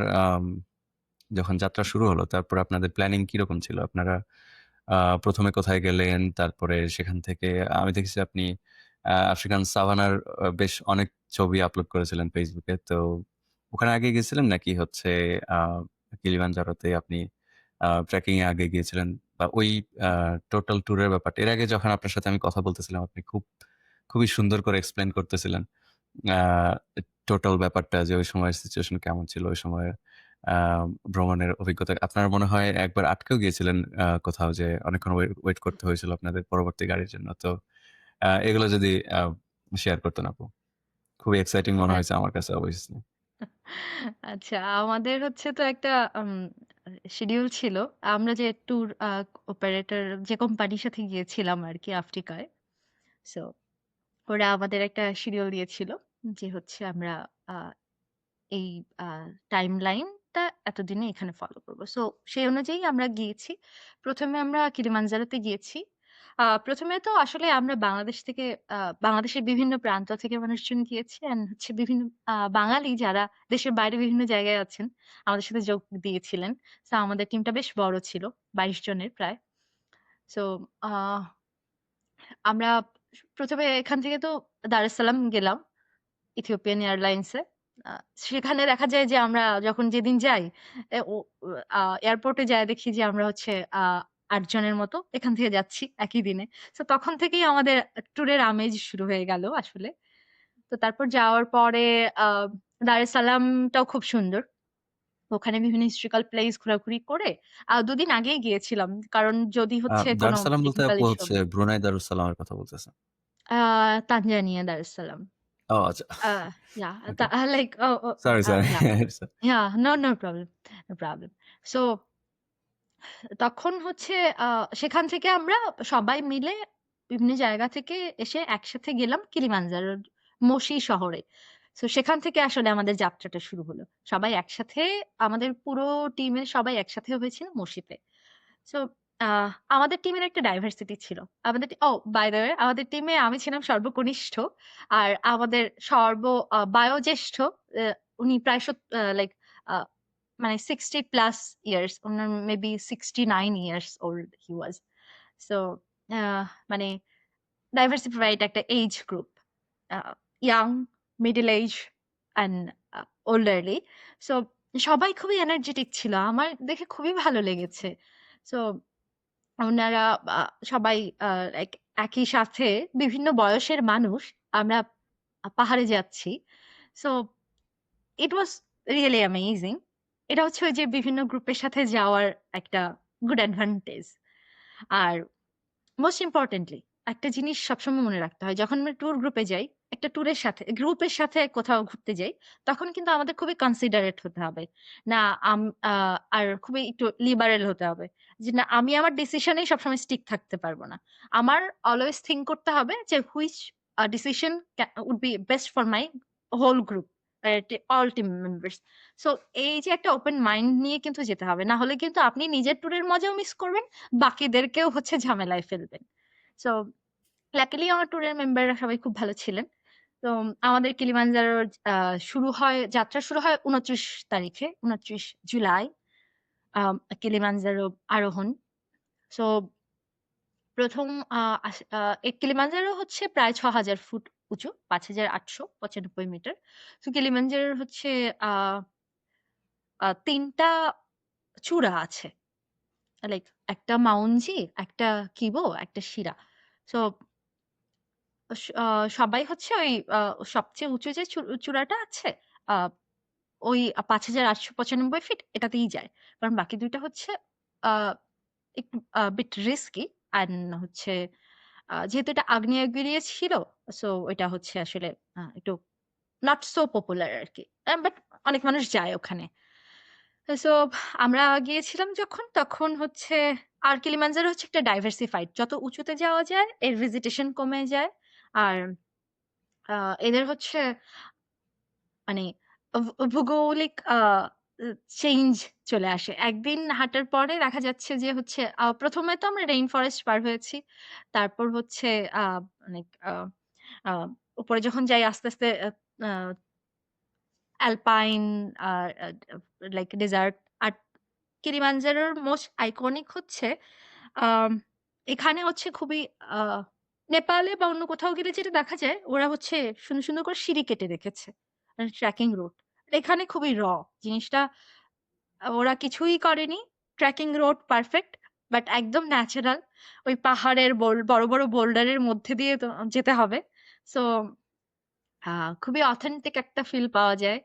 যখন যাত্রা শুরু হলো, তারপরে আপনাদের প্ল্যানিং কিরকম ছিল? আপনারা ১ম এ কোথায় গেলেন? তারপরে সেখান থেকে আমি দেখেছি আপনি আফ্রিকান সাভানার বেশ অনেক ছবি আপলোড করেছিলেন Facebook এ। তো ওখানে আগে গেছিলেন নাকি হচ্ছে আ কিলিমানজারোতে আপনি ট্রেকিং এ আগে গিয়েছিলেন? বা ওই আ টোটাল ট্যুরের ব্যাপারটা এর আগে যখন আপনার সাথে আমি কথা বলতেছিলাম, আপনি খুবই সুন্দর করে এক্সপ্লেইন করতেছিলেন। আ টোটাল ব্যাপারটা যে ওই সময়ের সিচুয়েশন কেমন ছিল? ওই সময়ের আ ভ্রমণের অভিজ্ঞতা আপনার মনে হয় একবার আটকেও গিয়েছিলেন কোথাও যে অনেকক্ষণ ওয়েট করতে হয়েছিল আপনাদের পরবর্তী গাড়ির জন্য। তো এগুলো যদি শেয়ার করতেন আপু। খুবই এক্সাইটিং মনে হয়েছে আমার কাছে অবশ্যই। আচ্ছা, আমাদের হচ্ছে তো একটা আম শিডিউল ছিল। আমরা যে ট্যুর অপারেটর যে কোম্পানির সাথে গিয়েছিলাম আরকি আফ্রিকায়। সো ওরা আমাদের একটা শিডিউল দিয়েছিল যে হচ্ছে আমরা আ এই আ টাইমলাইনটা এতদিনে এখানে ফলো করব। সো সেই অনুযায়ী আমরা গিয়েছি। ১ম এ আমরা কিলিমানজারোতে গিয়েছি। ১ম এ তো আসলে আমরা বাংলাদেশ থেকে বাংলাদেশের বিভিন্ন প্রান্ত থেকে মানুষজন গিয়েছি অ্যান্ড হচ্ছে বিভিন্ন বাঙালি যারা দেশের বাইরে বিভিন্ন জায়গায় আছেন, আমাদের সাথে যোগ দিয়েছিলেন। সো আমাদের টিমটা বেশ বড় ছিল। ২২ জনের প্রায়। সো আ আমরা ১ম এ এখান থেকে তো দার es সালাম গেলাম। ইথিওপিয়ান এয়ারলাইন্সে। আ সেখানে দেখা যায় যে আমরা যখন যেদিন যাই এ ও এয়ারপোর্টে যায়া দেখি যে আমরা হচ্ছে আ ৮ জনের মতো এখান থেকে যাচ্ছি একই দিনে। সো তখন থেকেই আমাদের ট্যুরের আমেজ শুরু হয়ে গেল আসলে। তো তারপর যাওয়ার পরে আ দার es সালামটাও খুব সুন্দর। ওখানে বিভিন্ন হিস্ট্রিক্যাল প্লেস ঘোরাঘুরি করে ২ দিন আগেই গিয়েছিলাম। কারণ যদি হচ্ছে কোনো দারুসালাম বলতে টেকনিক্যাল আপু ইস্যু হচ্ছে ব্রুনাই দারুসালামের কথা বলতেছেন? আ তানজানিয়া দার es সালাম। ও আচ্ছা। Yeah, ওকে। like sorry, sorry. yeah. Yeah, no problem, no problem. So তখন হচ্ছে আ সেখান থেকে আমরা সবাই মিলে বিভিন্ন জায়গা থেকে এসে একসাথে গেলাম কিলিমানজারোর মসি শহরে। সো সেখান থেকে আসলে আমাদের যাত্রাটা শুরু হলো। সবাই একসাথে আমাদের পুরো টিমের সবাই একসাথে হয়েছিল মসিতে। সো আ আমাদের টিমের একটা ডাইভার্সিটি ছিল। বাই দ্যা ওয়ে আমাদের টিমে আমি ছিলাম সর্বকনিষ্ঠ। আর আমাদের বয়োজ্যেষ্ঠ অ্যা উনি প্রায় লাইক আ মানে 60 প্লাস ইয়ার্স উনার maybe 69 years old he was. So uh মানে ডাইভার্সিফাইড একটা age group. Uh young, middle age and elderly. সো সবাই খুবই এনার্জেটিক ছিল। আমার দেখে খুবই ভালো লেগেছে। সো উনারা আ সবাই লাইক একই সাথে বিভিন্ন বয়সের মানুষ আমরা পাহাড়ে যাচ্ছি। So it was really amazing. এটা হচ্ছে ওই যে বিভিন্ন গ্রুপের সাথে যাওয়ার একটা গুড অ্যাডভান্টেজ। আর মোস্ট ইম্পোর্টেন্টলি একটা জিনিস সবসময় মনে রাখতে হয়। যখন আমরা ট্যুর গ্রুপে যাই একটা ট্যুরের সাথে গ্রুপের সাথে কোথাও ঘুরতে যাই, তখন কিন্তু আমাদের খুবই কনসিডারেট হতে হবে। না আম আ আর খুবই একটু লিবারেল হতে হবে। যে না আমি আমার ডিসিশনেই সবসময় স্টিক থাকতে পারব না। আমার অলওয়েজ থিংক করতে হবে যে which decision would be best for my whole group, all team members. So এই যে একটা ওপেন মাইন্ড নিয়ে কিন্তু যেতে হবে। না হলে কিন্তু আপনি নিজের ট্যুরের মজাও মিস করবেন, বাকিদেরকেও হচ্ছে ঝামেলায় ফেলবেন। সো লাকিলি আমার ট্যুরের মেম্বাররা সবাই খুব ভালো ছিলেন। তো আমাদের কিলিমানজারোর যাত্রা শুরু হয় ২৯ তারিখে, ২৯ জুলাই কিলিমানজারো আরোহণ। সো ১ম আ আস আ এ কিলিমানজারো হচ্ছে প্রায় ৬,০০০ ফুট উঁচু, ৫,৮৯৫ মিটার। তো কিলিমানজারোর হচ্ছে আ আ ৩ টা চূড়া আছে। লাইক একটা মাউঞ্জি, একটা কিবো, একটা শিরা। সো স আ সবাই হচ্ছে ওই সবচেয়ে উঁচু যে চূড়াটা আছে, আ ওই ৫,৮৯৫ ফিট এটাতেই যায়। কারণ বাকি ২ টা হচ্ছে আ একটু বিট রিস্কি অ্যান্ড হচ্ছে যেহেতু এটা আগ্নেয়গিরি ছিল, সো ওইটা হচ্ছে আসলে একটু নট সো পপুলার আরকি। বাট অনেক মানুষ যায় ওখানে। সো আমরা গিয়েছিলাম যখন, তখন হচ্ছে আর কিলিমানজারো হচ্ছে একটা ডাইভার্সিফাইড। যত উঁচুতে যাওয়া যায় এর ভেজিটেশন কমে যায়। আর আ এদের হচ্ছে মানে ভূগোলিক উ চেঞ্জ চলে আসে। একদিন হাঁটার পরে দেখা যাচ্ছে যে হচ্ছে ১ম এ তো আমরা রেইন ফরেস্ট পার হয়েছি। তারপর হচ্ছে অনেক আ উপরে যখন যাই আস্তে, আস্তে আ আ অ্যালপাইন আর লাইক ডেজার্ট। আর কিলিমানজারোর মোস্ট আইকনিক হচ্ছে আম এখানে হচ্ছে খুবই আ নেপালে বা অন্য কোথাও গেলে যেটা দেখা যায়, ওরা হচ্ছে সুন্দর, সুন্দর করে সিঁড়ি কেটে রেখেছে। Trekking route. এখানে খুবই জিনিসটা ওরা কিছুই করেনি। Trekking road perfect. বাট একদম ন্যাচারাল। ওই পাহাড়ের বড়, বড় বোল্ডারের মধ্যে দিয়ে তো যেতে হবে। সো আ খুবই অথেন্টিক একটা ফিল পাওয়া যায়।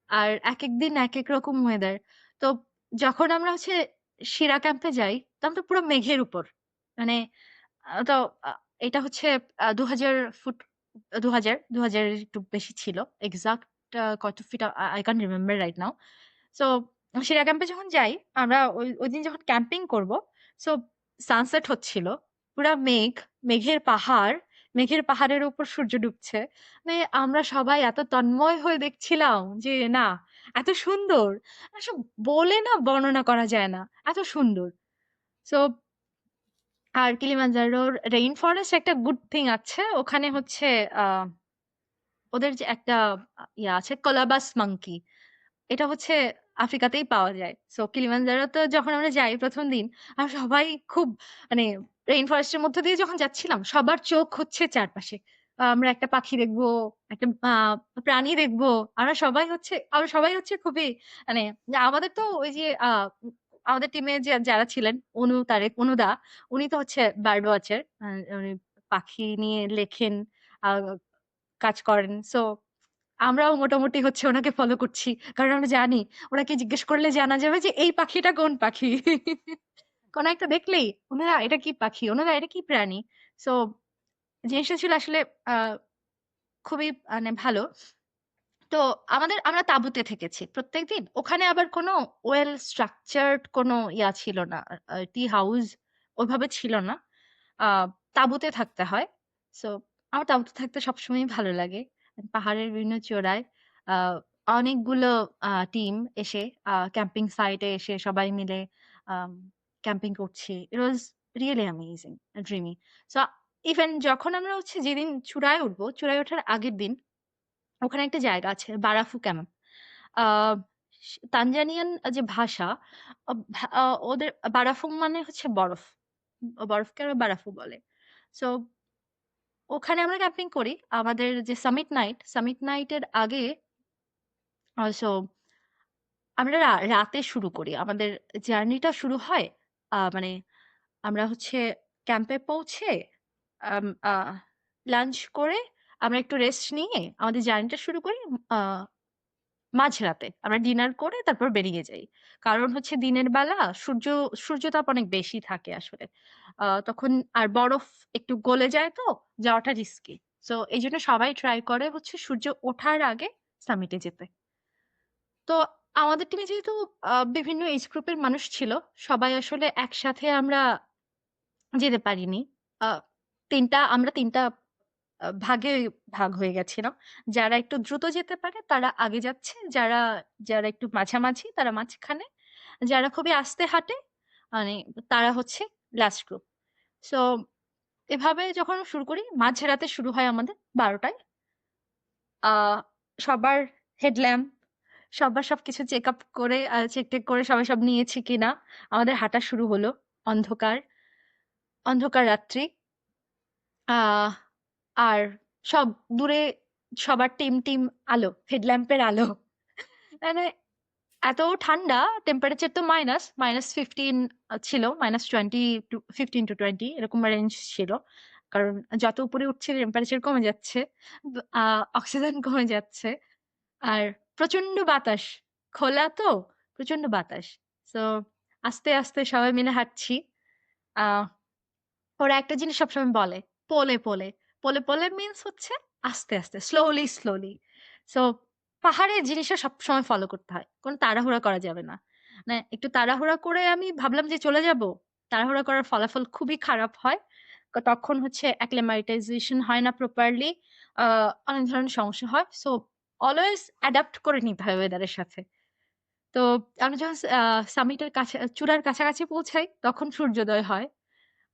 আর একেক দিন একেক রকম ওয়েদার। তো যখন আমরা হচ্ছে শিরা ক্যাম্পে যাই, তখন তো পুরো মেঘের উপর। মানে তো আ এটা হচ্ছে ২,০০০ ফুট, ২,০০০ এর একটু বেশি ছিল। এক্সাক্ট কত feet I can't remember right now. So Shira ক্যাম্পে যখন যাই, আমরা ওইদিন যখন ক্যাম্পিং করব, সো সানসেট হচ্ছিল। পুরা মেঘ, মেঘের পাহাড়, মেঘের পাহাড়ের উপর সূর্য ডুবছে। মানে আমরা সবাই এত তন্ময় হয়ে দেখছিলাম যে না, এত সুন্দর। আসলে বলে না বর্ণনা করা যায় না। এত সুন্দর। সো আর কিলিমানজারোর রেইন ফরেস্ট একটা গুড থিং আছে। ওখানে হচ্ছে আ ওদের যে একটা ইয়া আছে কলাবাস মাঙ্কি। এটা হচ্ছে আফ্রিকাতেই পাওয়া যায়। সো কিলিমানজারোতে যখন আমরা যাই ১ম দিন, আমরা সবাই খুব মানে রেইন ফরেস্ট এর মধ্য দিয়ে যখন যাচ্ছিলাম, সবার চোখ হচ্ছে চারপাশে। আমরা একটা পাখি দেখবো, একটা প্রাণী দেখবো। আমরা সবাই হচ্ছে খুবই মানে আমাদের তো ওই যে আমাদের টিমে যারা ছিলেন অনুদা, উনি তো হচ্ছে বার্ড ওয়াচার। উনি পাখি নিয়ে লেখেন, আ কাজ করেন। সো আমরাও মোটামুটি হচ্ছে ওনাকে ফলো করছি। কারণ আমরা জানি ওনাকে জিজ্ঞেস করলে জানা যাবে যে এই পাখিটা কোন পাখি। কোন একটা দেখলেই "উনারা এটা কি পাখি? উনারা এটা কি প্রাণী?" সো জিনিসটা ছিল আসলে আ খুবই মানে ভালো। তো আমরা তাঁবুতে থেকেছি প্রত্যেকদিন। ওখানে আবার কোনো ওয়েল স্ট্রাকচারড কোনো ছিল না। টি হাউস ওইভাবে ছিল না। আ তাঁবুতে থাকতে হয়। সো আমার তাঁবুতে থাকতে সবসময়ই ভালো লাগে। পাহাড়ের বিভিন্ন চূড়ায় আ অনেকগুলো টিম এসে ক্যাম্পিং সাইটে এসে সবাই মিলে আম ক্যাম্পিং করছি। It was really amazing, dreamy. So even যখন আমরা হচ্ছে যেদিন চূড়ায় উঠবো, চূড়ায় ওঠার আগের দিন ওখানে একটা জায়গা আছে বারাফু ক্যাম্প। আ তানজানিয়ান যে ভাষা, আ ভা আ ওদের বারাফু মানে হচ্ছে বরফ। বরফকে ওরা বারাফু বলে। সো ওখানে আমরা ক্যাম্পিং করি। আমাদের যে সামিট নাইট এর আগে সো আমরা রাতে শুরু করি। আমাদের জার্নিটা শুরু হয় মানে আমরা হচ্ছে ক্যাম্পে পৌঁছে আম আ লাঞ্চ করে আমরা একটু রেস্ট নিয়ে আমাদের জার্নিটা শুরু করি আ মাঝরাতে। আমরা ডিনার করে তারপর বেরিয়ে যাই। কারণ হচ্ছে দিনের বেলা সূর্যতাপ অনেক বেশি থাকে আসলে। তখন আর বরফ একটু গলে যায় তো যাওয়াটা রিস্কি। সো এইজন্য সবাই ট্রাই করে হচ্ছে সূর্য ওঠার আগে সামিটে যেতে। তো আমাদের টিমে যেহেতু বিভিন্ন এজ গ্রুপের মানুষ ছিল, সবাই আসলে একসাথে আমরা যেতে পারিনি। আ ৩ টা আমরা ৩ টা ভাগে ভাগ হয়ে গেছিলাম। যারা একটু দ্রুত যেতে পারে তারা আগে যাচ্ছে, যারা একটু মাঝামাঝি তারা মাঝখানে, যারা খুবই আস্তে হাঁটে মানে তারা হচ্ছে লাস্ট গ্রুপ। সো এভাবে যখন শুরু করি মাঝরাতে শুরু হয় আমাদের ১২ টায়। আ সবার হেডল্যাম্প, সবার সবকিছু চেকআপ করে চেক-টেক করে সবাই সব নিয়েছি কিনা। আমাদের হাঁটা শুরু হলো। অন্ধকার, অন্ধকার রাত্রি। আহ আর সব দূরে সবার টিম আলো, হেডল্যাম্পের আলো। মানে এত ঠান্ডা টেম্পারেচার তো -15 ছিল। -20 টু 15 টু 20 এরকম রেঞ্জ ছিল। কারণ যত উপরে উঠছে টেম্পারেচার কমে যাচ্ছে। ব আ অক্সিজেন কমে যাচ্ছে। আর প্রচন্ড বাতাস। খোলা তো প্রচন্ড বাতাস। সো আস্তে সবাই মিলে হাঁটছি। আ ওরা একটা জিনিস সবসময় বলে, পোলে, পোলে। পোলে মিনস হচ্ছে আস্তে স্লোলি। সো পাহাড়ের জিনিসটা সবসময় ফলো করতে হয়। কোন তাড়াহুড়া করা যাবে না। মানে একটু তাড়াহুড়া করে আমি ভাবলাম যে চলে যাবো। তাড়াহুড়া করার ফলাফল খুবই খারাপ হয়। তখন হচ্ছে acclimatization হয় না প্রপারলি। আ অনেক ধরনের সমস্যা হয়। সো অলওয়েজ অ্যাডাপ্ট করে নিতে হয় ওয়েদারের সাথে। তো আমরা যখন সামিটের কাছে চূড়ার কাছাকাছি পৌঁছাই তখন সূর্যোদয় হয়।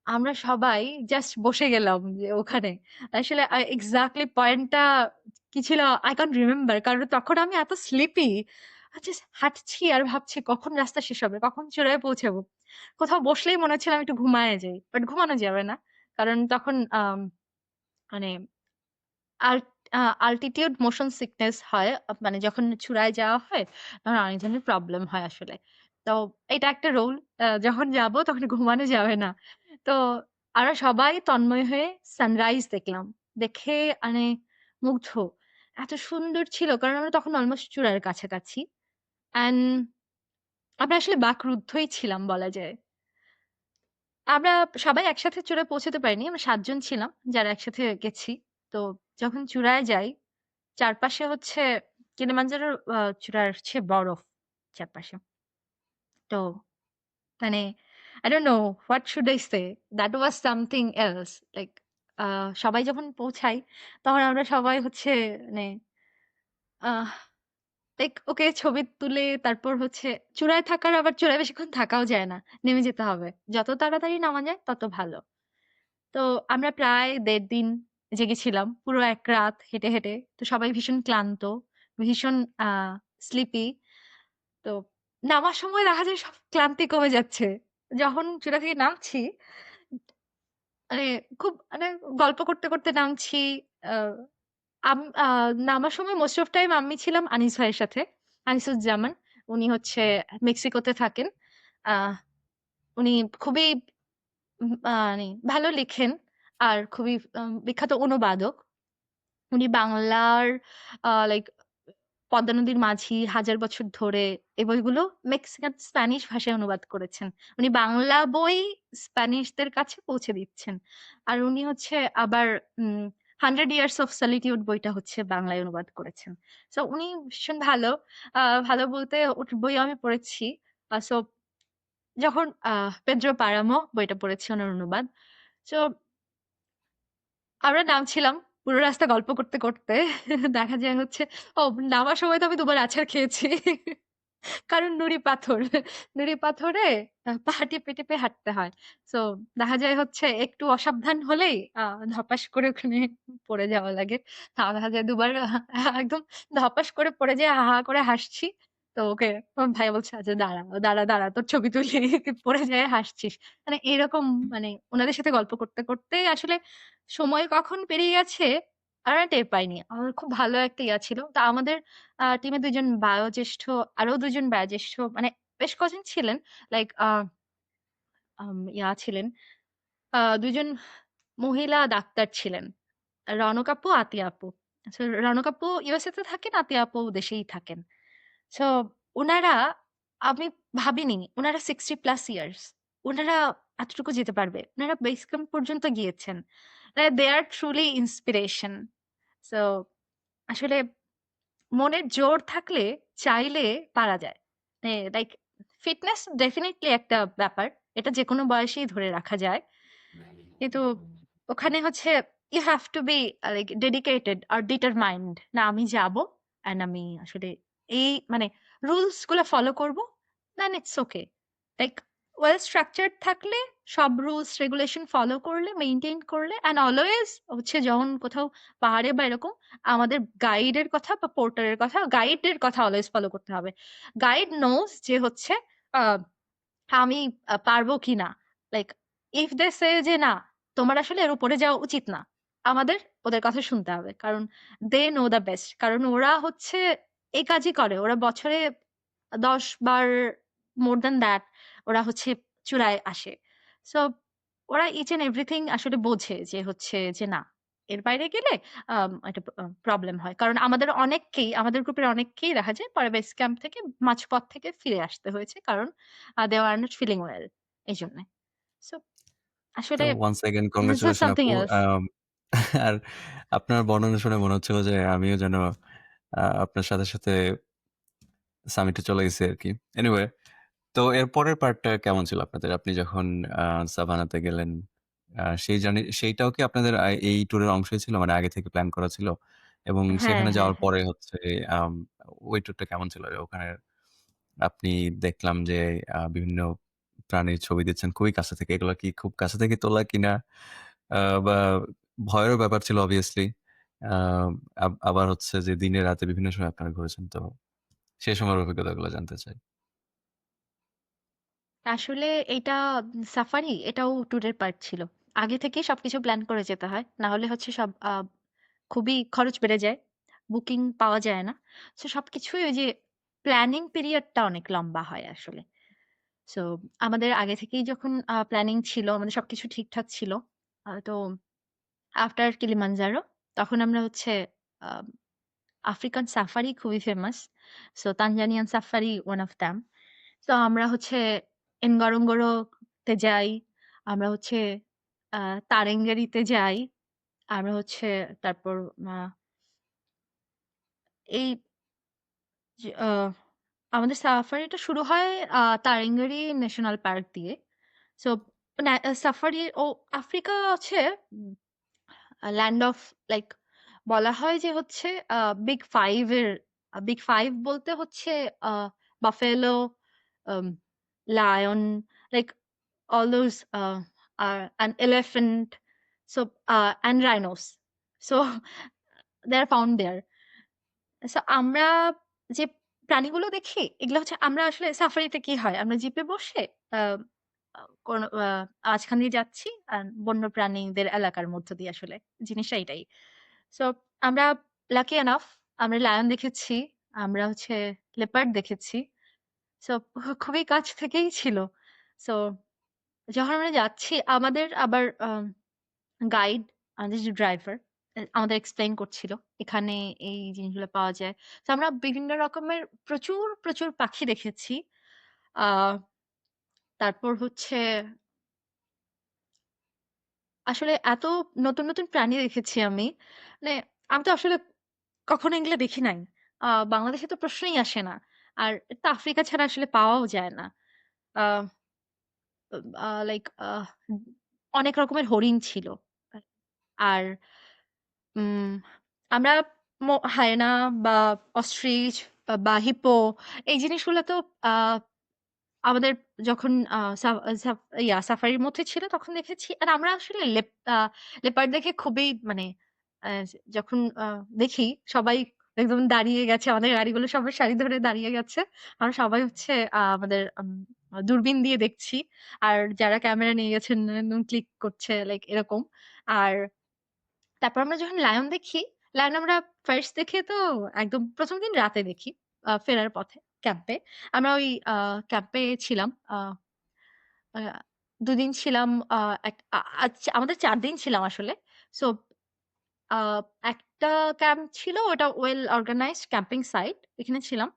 আমরা সবাই জাস্ট বসে গেলাম যে ওখানে। আসলে এক্সাক্টলি পয়েন্টটা কি ছিল I can't remember কারণ তখন আমি এত স্লিপি। জাস্ট হাঁটছি আর ভাবছি কখন রাস্তা শেষ হবে, কখন চূড়ায় পৌঁছাবো। কোথাও বসলেই মনে হচ্ছিল আমি একটু ঘুমায়ে যাই। বাট ঘুমানো যাবে না। কারণ তখন মানে আল্ট আ altitude motion sickness হয়। মানে যখন চূড়ায় যাওয়া হয়, তখন অনেক ধরনের প্রবলেম হয় আসলে। তো এটা একটা রুল। যখন যাবো তখন ঘুমানো যাবে না। তো আমরা সবাই তন্ময় হয়ে সানরাইজ দেখলাম। দেখে মানে মুগ্ধ। এত সুন্দর ছিল কারণ আমরা তখন অলমোস্ট চূড়ার কাছাকাছি। অ্যান্ড আমরা আসলে বাকরুদ্ধই ছিলাম বলা যায়। আমরা সবাই একসাথে চূড়ায় পৌঁছাতে পারিনি। আমরা ৭ জন ছিলাম যারা একসাথে গেছি। তো যখন চূড়ায় যাই চারপাশে হচ্ছে কিলিমাঞ্জারোর চূড়ার হচ্ছে বরফ চারপাশে। তো মানে I don't know what should I say? That was something else. Like আ সবাই যখন পৌঁছাই তখন আমরা সবাই হচ্ছে মানে আহ লাইক ওকে ছবি তুলে তারপর হচ্ছে চূড়ায় থাকার আবার চূড়ায় বেশিক্ষণ থাকাও যায় না। নেমে যেতে হবে। যত তাড়াতাড়ি নামা যায় তত ভালো। তো আমরা প্রায় ১.৫ দিন জেগেছিলাম। পুরো ১ রাত হেঁটে। তো সবাই ভীষণ ক্লান্ত, ভীষণ আ স্লিপি। তো নামার সময় দেখা যায় সব ক্লান্তি কমে যাচ্ছে। যখন চূড়া থেকে নামছি, মানে খুব মানে গল্প করতে নামছি। আ আম আ নামার সময় মোস্ট অফ টাইম আমি ছিলাম আনিস ভাইয়ের সাথে। আনিসুজ্জামান। উনি হচ্ছে মেক্সিকোতে থাকেন। আহ উনি খুবই মানে ভালো লিখেন। আর খুবই বিখ্যাত অনুবাদক। উনি বাংলার লাইক 'পদ্মা নদীর মাঝি', 'হাজার বছর ধরে' এই বইগুলো মেক্সিকান স্প্যানিশ ভাষায় অনুবাদ করেছেন। উনি বাংলা বই স্প্যানিশদের কাছে পৌঁছে দিচ্ছেন। আর উনি হচ্ছে আবার 'হান্ড্রেড ইয়ার্স অফ সলিটিউড' বইটা হচ্ছে বাংলায় অনুবাদ করেছেন। সো উনি ভীষণ ভালো। ভালো বলতে ওর বইও আমি পড়েছি। সো যখন 'পেদ্রো পারামো' বইটা পড়েছি উনার অনুবাদ। সো আমরা নামছিলাম। পুরো রাস্তা গল্প করতে দেখা যায় হচ্ছে নামার সময় তো আমি ২ বার আছাড় খেয়েছি। কারণ নুড়ি পাথরে পা টিপে হাঁটতে হয়। সো দেখা যায় হচ্ছে একটু অসাবধান হলেই ধপাস করে ওখানে পড়ে যাওয়া লাগে। দেখা যায় ২ বার একদম ধপাস করে পড়ে যেয়ে হা, হা করে হাসছি। তো ওকে আমার ভাই বলছে, "আচ্ছা দাঁড়া তোর ছবি তুলি।" পড়ে যেয়ে হাসছিস। মানে এরকম মানে উনাদের সাথে গল্প করতে আসলে সময় কখন পেরিয়ে গেছে আমরা টের পাইনি। আমার খুব ভালো একটা ইয়া ছিল। তো আমাদের টিমে ২ জন বায়োজ্যেষ্ঠ আরো ২ জন বায়োজ্যেষ্ঠ মানে বেশ কজন ছিলেন। লাইক ছিলেন ২ জন মহিলা ডাক্তার ছিলেন। রনক আপু, আতিয়া আপু। সো রনক আপু ইউএসএ তে থাকেন, আতিয়া আপু দেশেই থাকেন। সো উনারা আমি ভাবিনি উনারা 60 প্লাস ইয়ার্স। উনারা এতটুকু যেতে পারবে। উনারা বেস ক্যাম্প পর্যন্ত গিয়েছেন। দে আর ট্রুলি ইন্সপিরেশন। সো আসলে মনের জোর থাকলে চাইলে পারা যায়। লাইক ফিটনেস ডেফিনিটলি একটা ব্যাপার। এটা যেকোনো বয়সেই ধরে রাখা যায়। কিন্তু ওখানে হচ্ছে you have to be like dedicated or determined না আমি যাবো অ্যান্ড আমি আসলে এই মানে রুলস গুলা ফলো করব। Then it's okay. Like well structured থাকলে সব রুলস রেগুলেশন ফলো করলে মেইনটেইন করলে অ্যান্ড অলওয়েজ হচ্ছে যখন কোথাও পাহাড়ে বা এরকম আমাদের গাইডের কথা বা পোর্টারের কথা গাইডের কথা অলওয়েজ ফলো করতে হবে। গাইড নোজ যে হচ্ছে আ আমি পারবো কিনা। লাইক ইফ দে সে যে না, তোমার আসলে এর উপরে যাওয়া উচিত না। আমাদের ওদের কথা শুনতে হবে। কারণ দে নো দ্যা বেস্ট। কারণ ওরা হচ্ছে এই কাজই করে। ওরা বছরে ১০ বার মোর দ্যান দ্যাট ওরা হচ্ছে চূড়ায় আসে। সো ওরা ইচ অ্যান্ড এভরিথিং আসলে বোঝে যে হচ্ছে যে না, এর বাইরে গেলে একটা প্রবলেম হয়। কারণ আমাদের গ্রুপের অনেককেই দেখা যায় পরে বেস ক্যাম্প থেকে মাঝপথ থেকে ফিরে আসতে হয়েছে। কারণ they were not feeling well এইজন্যে। সো তো আসলে once again this is congratulation something আপু। else. আম আর আপনার বর্ণনা শুনে মনে হচ্ছিল যে আমিও যেন আপনার সাথে সামিটে চলে গেছি আরকি। এনিওয়ে, তো এর পরের পার্টটা কেমন ছিল আপনাদের? আপনি যখন সাভানাতে গেলেন, সেইটাও কি আপনাদের এই ট্যুরের অংশই ছিল? মানে আগে থেকে প্ল্যান করা ছিল? এবং হ্যাঁ, সেখানে হ্যাঁ, যাওয়ার হ্যাঁ। পরে হচ্ছে আম ওই ট্যুরটা কেমন ছিল? ওখানে আপনি দেখলাম যে বিভিন্ন প্রাণীর ছবি দিচ্ছেন খুবই কাছে থেকে। এগুলা কি খুব কাছে থেকে তোলা কিনা? আ বা ভয়েরও ব্যাপার ছিল obviously। আ আবার হচ্ছে যে দিনে রাতে বিভিন্ন সময় আপনারা ঘুরেছেন। তো সে সময়ের অভিজ্ঞতাগুলো জানতে চাই। আসলে এইটা সাফারি এটাও ট্যুরের পার্ট ছিল। আগে থেকেই সবকিছু প্ল্যান করে যেতে হয়। না হলে হচ্ছে সব খুবই খরচ বেড়ে যায়। বুকিং পাওয়া যায় না। সো সবকিছুই ওই যে প্ল্যানিং পিরিয়ডটা অনেক লম্বা হয় আসলে। সো আমাদের আগে থেকেই যখন প্ল্যানিং ছিল, আমাদের সবকিছু ঠিকঠাক ছিল। তো আফটার কিলিমানজারো তখন আমরা হচ্ছে আ আফ্রিকান সাফারি খুবই famous. So Tanzanian safari one of them. So আমরা হচ্ছে এনগরোঙ্গোরো তে যাই। আমরা হচ্ছে আ তারেঙ্গেরিতে যাই। আমরা হচ্ছে তারপর আ এই যে আমাদের সাফারিটা শুরু হয় তারেঙ্গেরি ন্যাশনাল পার্ক দিয়ে। সো সাফারি ও আফ্রিকা হচ্ছে উম ল্যান্ড অফ লাইক বলা হয় যে হচ্ছে আ বিগ ৫ এর বিগ ৫ বলতে হচ্ছে আ buffalo, um, lion, like all those are an elephant, so and rhinos. So they are found there. So আমরা যে প্রাণীগুলো দেখি, এগুলো হচ্ছে আমরা আসলে সাফারিতে কি হয়? আমরা জিপে বসে আ আ কোন মাঝখান দিয়ে যাচ্ছি আর বন্য প্রাণীদের এলাকার মধ্য দিয়ে আসলে জিনিসটা এটাই। সো আমরা লাকি এনাফ আমরা লায়ন দেখেছি, আমরা হচ্ছে লেপার্ড দেখেছি। সো খুবই কাছ থেকেই ছিল। সো যখন আমরা যাচ্ছি আমাদের আবার গাইড আমাদের যে ড্রাইভার আমাদের এক্সপ্লেইন করছিল। এখানে এই জিনিসগুলো পাওয়া যায়। তো আমরা বিভিন্ন রকমের প্রচুর পাখি দেখেছি। আ তারপর হচ্ছে আসলে এত নতুন প্রাণী দেখেছি আমি। মানে আমি তো আসলে কখনো এগুলো দেখি নাই। বাংলাদেশে তো প্রশ্নই আসে না। আর এটা তো আফ্রিকা ছাড়া আসলে পাওয়াও যায় না। আ লাইক অনেক রকমের হরিণ ছিল। আর উম আমরা হায়েনা বা অস্ট্রিচ বা হিপো এই জিনিসগুলো তো আ আমাদের যখন আ সা সাফ সাফারির মধ্যে ছিল তখন দেখেছি। আর আমরা আসলে লেপার্ড দেখে খুবই মানে যখন দেখি সবাই একদম দাঁড়িয়ে গেছে। আমাদের গাড়িগুলো সবাই সারি ধরে দাঁড়িয়ে গেছে। আমরা সবাই হচ্ছে আমাদের দূরবীন দিয়ে দেখছি। আর যারা ক্যামেরা নিয়ে গেছেন ক্লিক করছে লাইক এরকম। আর তারপর আমরা যখন লায়ন দেখি, লায়ন আমরা ফার্স্ট দেখে তো একদম ১ম দিন রাতে দেখি। ফেরার পথে ক্যাম্পে। আমরা ওই ক্যাম্পে ছিলাম। আ ২ দিন ছিলাম আ এক আ আচ্ছা আমাদের ৪ দিন ছিলাম আসলে। সো আ একটা ক্যাম্প ছিল ওটা ওয়েল অর্গানাইজড ক্যাম্পিং সাইট। এখানে ছিলাম।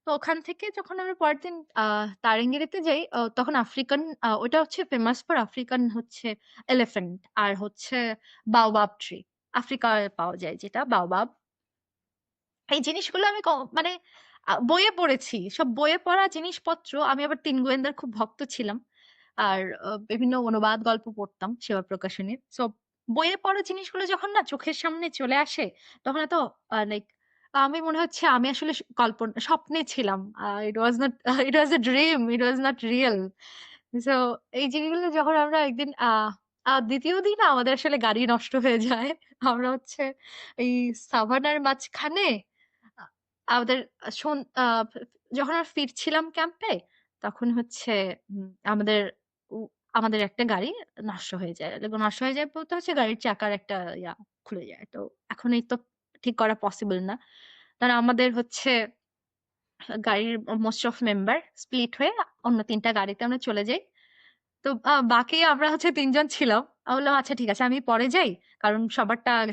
তো ওখান থেকে যখন আমরা পরের দিন তারিঙ্গিরিতে যাই, তখন আফ্রিকান ওটা হচ্ছে ফেমাস ফর আফ্রিকান হচ্ছে এলিফ্যান্ট আর হচ্ছে বাওবাব ট্রি। আফ্রিকায় পাওয়া যায় যেটা বাওবাব। এই জিনিসগুলো আমি মানে বইয়ে পড়েছি। সব বইয়ে পড়া জিনিসপত্র আমি আবার ৩ গোয়েন্দার খুব ভক্ত ছিলাম। আর বিভিন্ন অনুবাদ গল্প পড়তাম সেবা প্রকাশনীর। সো বইয়ে পড়া জিনিসগুলো যখন না চোখের সামনে চলে আসে, তখন এত লাইক আমি মনে হচ্ছে আমি আসলে স্বপ্নে ছিলাম। It was not it was a dream, it was not real. So এই জিনিসগুলো যখন আমরা একদিন ২য় দিন আমাদের আসলে গাড়ি নষ্ট হয়ে যায়। আমরা হচ্ছে এই সাভানার মাঝখানে আ আমাদের আ সন আ ফ যখন আমরা ফিরছিলাম ক্যাম্পে, তখন হচ্ছে আমাদের উ আমাদের একটা গাড়ি নষ্ট হয়ে যায়। নষ্ট হয়ে যায় বলতে হচ্ছে গাড়ির চাকার একটা খুলে যায়। তো এখন এই তো ঠিক করা পসিবল না। কারণ আমাদের হচ্ছে গাড়ির মোস্ট অফ মেম্বার স্প্লিট হয়ে অন্য ৩ টা গাড়িতে আমরা চলে যাই। তো বাকি আমরা হচ্ছে ৩ জন ছিলাম। আমি বললাম, "আচ্ছা ঠিক আছে আমি পরে যাই।" কারণ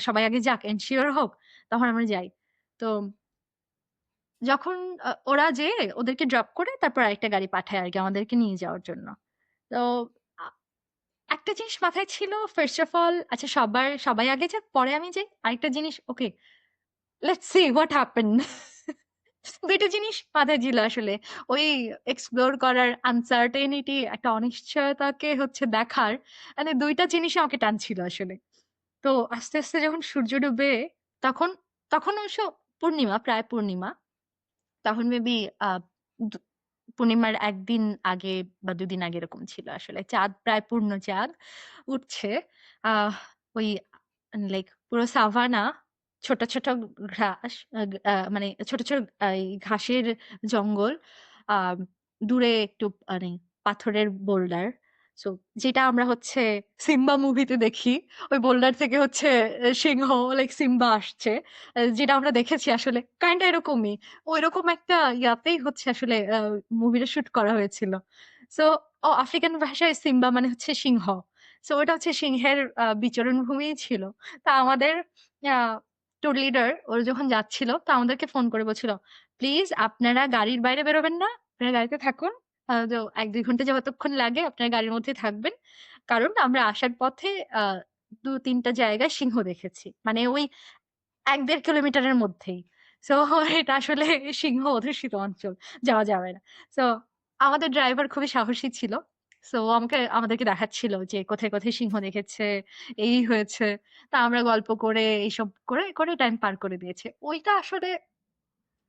সবাই আগে যাক, এনশিওর হোক, তখন আমরা যাই। তো যখন ওরা যেয়ে ওদেরকে ড্রপ করে তারপর আরেকটা গাড়ি পাঠায় আরকি আমাদেরকে নিয়ে যাওয়ার জন্য। তো আ একটা জিনিস মাথায় ছিল ফার্স্ট অফ অল আচ্ছা সবাই আগে যাক, পরে আমি যাই। আরেকটা জিনিস ওকে, লেটস সি হোয়াট হ্যাপেন ২ টা জিনিস মাথায় ছিল আসলে। ওই এক্সপ্লোর করার আনসার্টেনিটি একটা অনিশ্চয়তাকে হচ্ছে দেখার মানে ২ টা জিনিসই আমাকে টানছিল আসলে। তো আস্তে যখন সূর্য ডুবে তখন তখন অবশ্য পূর্ণিমা, প্রায় পূর্ণিমা। তখন মেবি আ দু পূর্ণিমার ১ দিন আগে বা ২ দিন আগে এরকম ছিল আসলে। চাঁদ প্রায় পূর্ণ চাঁদ উঠছে। আহ ওই লাইক পুরো সাভানা ছোট ঘাস মানে ছোট এই ঘাসের জঙ্গল। আ দূরে একটু মানে পাথরের বোল্ডার। সো যেটা আমরা হচ্ছে সিম্বা মুভিতে দেখি। ওই বোল্ডার থেকে হচ্ছে সিংহ লাইক সিম্বা আসছে। যেটা আমরা দেখেছি আসলে কাইন্ড অফ এরকমই। ঐরকম একটা ইয়াতেই হচ্ছে আসলে মুভিটা শুট করা হয়েছিল। সো আফ্রিকান ভাষায় সিম্বা মানে হচ্ছে সিংহ। সো ওটা হচ্ছে সিংহের বিচরণ ভূমিই ছিল। তা আমাদের আ ট্যুর লিডার ওরা যখন যাচ্ছিল তো আমাদেরকে ফোন করে বলছিল, "প্লিজ আপনারা গাড়ির বাইরে বেরোবেন না। আপনারা গাড়িতে থাকুন। তো ১-২ ঘন্টা যতক্ষণ লাগে আপনারা গাড়ির মধ্যে থাকবেন। কারণ আমরা আসার পথে আ ২-৩ টা জায়গায় সিংহ দেখেছি। মানে ওই ১-১.৫ কিলোমিটারের মধ্যেই। সো এটা আসলে সিংহ অধ্যুষিত অঞ্চল। যাওয়া যাবে না। সো আমাদের ড্রাইভার খুবই সাহসী ছিল। সো আমাদেরকে দেখাচ্ছিল যে কোথায় সিংহ দেখেছে, এই হয়েছে। তা আমরা গল্প করে এইসব করে টাইম পার করে দিয়েছি। ওইটা আসলে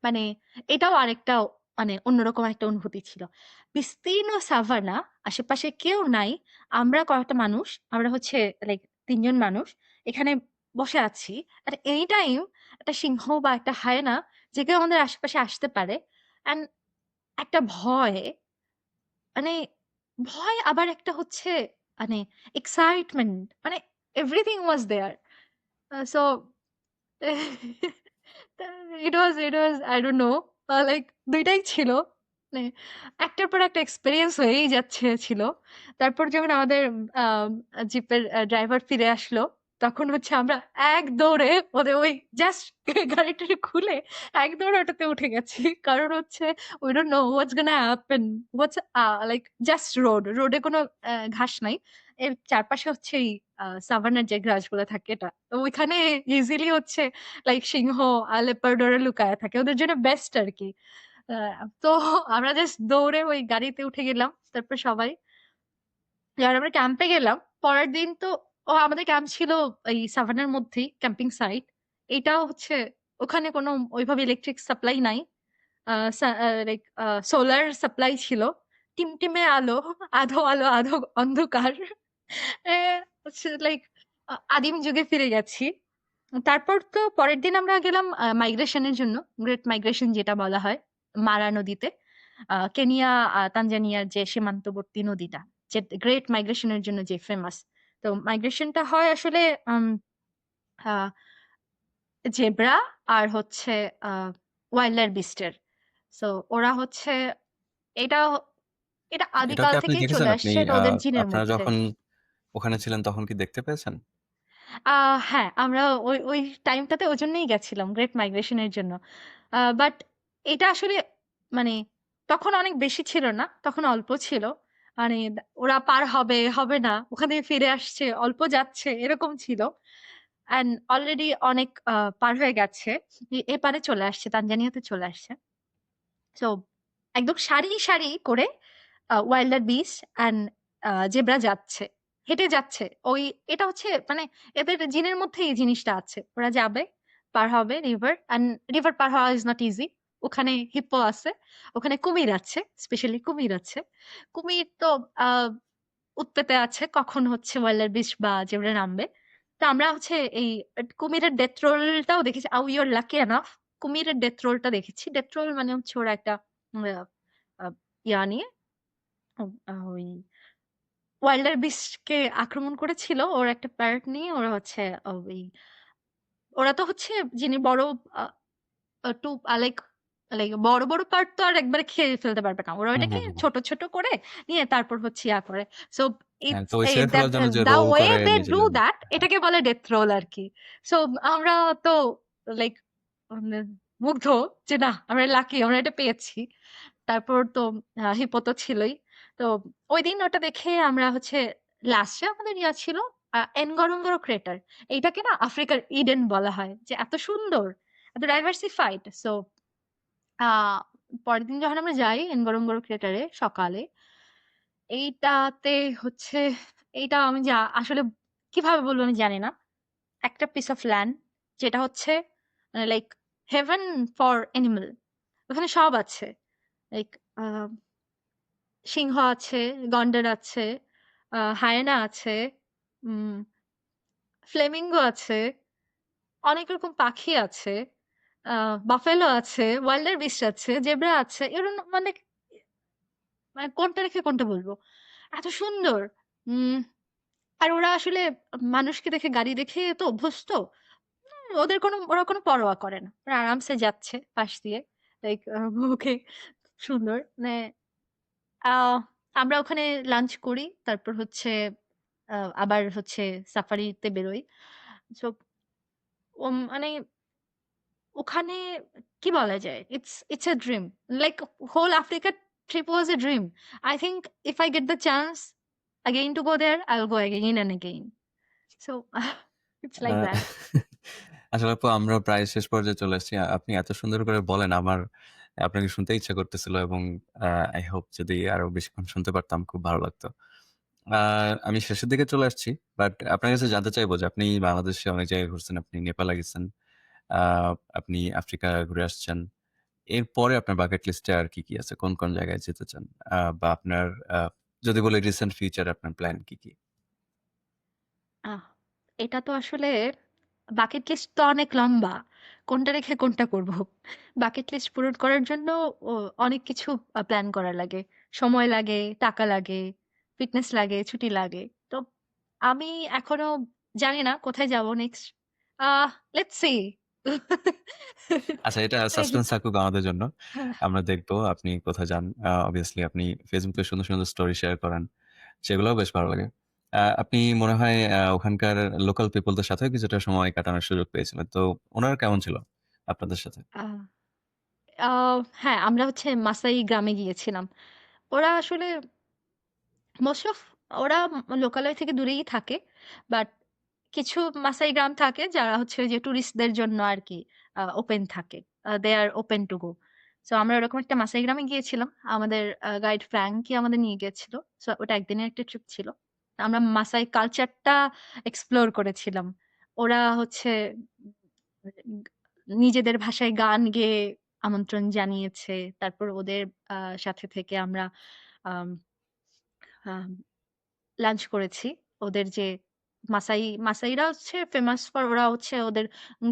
মানে এটাও আরেকটা মানে অন্যরকম একটা অনুভূতি ছিল। বিস্তীর্ণ সাভানা, আশেপাশে কেউ নাই। আমরা কয়েকটা মানুষ, আমরা হচ্ছে লাইক ৩ জন মানুষ। এখানে বসে আছি। at any টাইম একটা সিংহ বা একটা হায়েনা যে কেউ আমাদের আশেপাশে আসতে পারে। অ্যান্ড একটা মানে ভয় আবার একটা হচ্ছে মানে এক্সাইটমেন্ট মানে everything was there. So it was I don't know like ২ টাই ছিল। মানে একটার পর একটা এক্সপেরিয়েন্স হয়েই ছিল। তারপর যখন আমাদের আম জিপের ড্রাইভার ফিরে আসলো, তখন হচ্ছে আমরা এক দৌড়ে ওদের ওই জাস্ট গাড়িটা খুলে এক দৌড়ে ওটাতে উঠে গেছি। কারণ হচ্ছে we don't know what's gonna happen. What's like just রোডে কোনো ঘাস নাই। এর চারপাশে হচ্ছে এই সাভানার যে ঘাসগুলো থাকে এটা। তো ওইখানে ইজিলি হচ্ছে লাইক সিংহ, লেপার্ড ওরা লুকায়ে থাকে। ওদের জন্য বেস্ট আরকি। আ তো আমরা জাস্ট দৌড়ে ওই গাড়িতে উঠে গেলাম। তারপর সবাই যখন আমরা ক্যাম্পে গেলাম, পরের দিন তো আমাদের ক্যাম্প ছিল এই সাভানার মধ্যেই ক্যাম্পিং সাইট। এটাও হচ্ছে ওখানে কোনো ওইভাবে ইলেকট্রিক সাপ্লাই নাই। লাইক সোলার সাপ্লাই ছিল। টিমটিমে আলো, আধো অন্ধকার। এ হচ্ছে লাইক আদিম যুগে ফিরে গেছি। তারপর তো পরের দিন আমরা গেলাম মাইগ্রেশন এর জন্য। গ্রেট মাইগ্রেশন যেটা বলা হয় মারা নদীতে। কেনিয়া তানজানিয়ার যে সীমান্তবর্তী নদীটা। যে গ্রেট মাইগ্রেশন এর জন্য যে ফেমাস। তো মাইগ্রেশনটা হয় আসলে আম আ জেব্রা আর হচ্ছে আ ওয়াইল্ডার বিস্ট এর। সো ওরা হচ্ছে এটা এটা এটাও আদিকাল কি আপনি থেকেই দেখেছেন? চলে আসছে। এটা ওদের জিনের আপনারা মধ্যে। যখন ওখানে ছিলেন তখন কি দেখতে পেয়েছেন? আ হ্যাঁ, আমরা ওই টাইমটাতে ওজন্যই গেছিলাম গ্রেট মাইগ্রেশন এর জন্য। বাট এটা আসলে মানে তখন অনেক বেশি ছিল না। তখন অল্প ছিল। মানে ওরা পার হবে, হবে না। ওখান থেকে ফিরে আসছে, অল্প যাচ্ছে এরকম ছিল। অ্যান্ড অলরেডি অনেক পার হয়ে গেছে। এপারে চলে আসছে, তানজানিয়াতে চলে আসছে। সো একদম সারি, সারি করে ওয়াইল্ডার বিস্ট অ্যান্ড জেব্রা যাচ্ছে। হেঁটে যাচ্ছে। এটা হচ্ছে মানে এদের জিনের মধ্যে এই জিনিসটা আছে। ওরা যাবে, পার হবে রিভার অ্যান্ড রিভার পার হওয়া ইজ নট ইজি। ওখানে হিপ্পো আছে, ওখানে কুমির আছে, স্পেশালি কুমির আছে। কুমির তো আ উৎপেতে আছে কখন হচ্ছে ওয়াইল্ডার বিস্ট বা জেব্রা নামবে। তো আমরা হচ্ছে এই কুমিরের ডেথ রোলটাও দেখেছি। উই আর লাকি এনাফ কুমিরের ডেথ রোলটা দেখেছি। ডেথ রোল মানে হচ্ছে ওরা একটা আ আ ইয়া নিয়ে ওই ওয়াইল্ডার বিস্ট কে আক্রমণ করেছিল। ওর একটা প্যারট নিয়ে ওরা হচ্ছে ওই ওরা তো হচ্ছে যিনি বড় আ আ টু আ লাইক লাইক বড়, বড় পার্ট তো আর একবারে খেয়ে ফেলতে পারবে না। ওরা হুম, ওইটাকে হুম, হুম। ছোট, ছোট করে নিয়ে তারপর হচ্ছে ইয়া করে। সো হ্যাঁ, ইটস তো ওই এ ছেড়ে দ্যাট ফেলার জন্য যে দ্যা রোল ওয়ে করে দে ডু নিজেদের দ্যাট হ্যাঁ। এটাকে বলে ডেথ রোল আরকি। সো আমরা তো লাইক মানে মুগ্ধ যে না আমরা লাকি আমরা এটা পেয়েছি। তারপর তো হিপো তো ছিলই। তো ঐদিন ওটা দেখে আমরা হচ্ছে লাস্টে আমাদের ইয়া ছিল এনগরঙ্গরো ক্রেটার। এইটাকে না আফ্রিকার ইডেন বলা হয়। যে এত সুন্দর, এত ডাইভার্সিফাইড। সো আ পরের দিন যখন আমরা যাই এনগরঙ্গরো ক্রেটারে সকালে, এইটাতে হচ্ছে এইটা আমি আসলে কিভাবে বলবো আমি জানি না। একটা পিস অফ ল্যান্ড যেটা হচ্ছে লাইক হেভেন ফর অ্যানিমাল। ওখানে সব আছে। লাইক আ সিংহ আছে, গন্ডার আছে, হায়েনা আছে, উম ফ্লেমিঙ্গো আছে, অনেক রকম পাখি আছে, আ বাফেলো আছে, ওয়াইল্ডার বিস্ট আছে, জেব্রা আছে। মানে মানে কোনটা রেখে কোনটা বলব? এত সুন্দর। উম আর ওরা আসলে মানুষকে দেখে গাড়ি দেখে তো অভ্যস্ত। ওরা কোনো পরোয়া করে না। ওরা আরামসে যাচ্ছে পাশ দিয়ে। লাইক ওকে সুন্দর। মানে আ আমরা ওখানে লাঞ্চ করি। তারপর হচ্ছে আ আবার হচ্ছে সাফারিতে বেরোই। সো মানে ওখানে কি বলা যায়? It's a dream. Like whole Africa trip was a dream. I think if I get the chance again to go there, I'll go again and again. So it's a like that. আসলে আপু আমরা প্রায় শেষ পর্যায়ে চলে এসেছি। আপনি এত সুন্দর করে বলেন আমার আপনাকে শুনতে ইচ্ছা করতেছিল এবং আ I hope যদি আরো বেশিক্ষণ শুনতে পারতাম খুব ভালো লাগতো। আ আমি শেষের দিকে চলে আসছি। বাট আপনার কাছে জানতে চাইবো যে আপনি বাংলাদেশে অনেক জায়গায় ঘুরছেন। আপনি নেপালে গেছেন। আ আপনি আফ্রিকা ঘুরে আসছেন। এরপরে আপনার বাকেট লিস্টে আর কি, কি আছে? কোন, কোন জায়গায় যেতে চান? বা আপনার আ যদি বলি রিসেন্ট ফিউচার আপনার প্ল্যান কি, কি? আহ এটা তো আসলে বাকেট লিস্ট তো অনেক লম্বা। কোনটা রেখে কোনটা করব। বাকেট লিস্ট পূরণ করার জন্য ও অনেক কিছু প্ল্যান করা লাগে। সময় লাগে, টাকা লাগে, ফিটনেস লাগে, ছুটি লাগে। তো আমি এখনো জানি না কোথায় যাব নেক্সট। Ah let's see. আচ্ছা এটা সাসপেন্স থাকুক আমাদের জন্য। আমরা দেখব আপনি কোথায় যান। obviously আপনি Facebook এ সুন্দর, সুন্দর স্টোরি শেয়ার করেন। সেগুলোও বেশ ভালো লাগে। আপনি মনে হয় ওখানকার লোকাল পিপল দের সাথেও কিছুটা সময় কাটানোর সুযোগ পেয়েছিলেন। তো উনারা কেমন ছিল আপনাদের সাথে? আ আ হ্যাঁ, আমরা হচ্ছে মাসাই গ্রামে গিয়েছিলাম। ওরা আসলে মোস্ট অফ ওরা লোকালয় থেকে দূরেই থাকে। বাট কিছু মাসাই গ্রাম থাকে যারা হচ্ছে ওই যে টুরিস্টদের জন্য আরকি ওপেন থাকে। দে আর ওপেন টু গো। সো আমরা ওরকম একটা মাসাই গ্রামে গিয়েছিলাম। আমাদের গাইড ফ্র্যাঙ্কি আমাদের নিয়ে গিয়েছিল। সো ওটা একদিনের একটা ট্রিপ ছিল। আমরা মাসাই কালচারটা এক্সপ্লোর করেছিলাম। ওরা হচ্ছে উম নিজেদের ভাষায় গান গেয়ে আমন্ত্রণ জানিয়েছে। তারপর ওদের আ সাথে থেকে আমরা আম আম লাঞ্চ করেছি। ওদের যে মাসাইরা হচ্ছে ফেমাস ফর ওরা হচ্ছে ওদের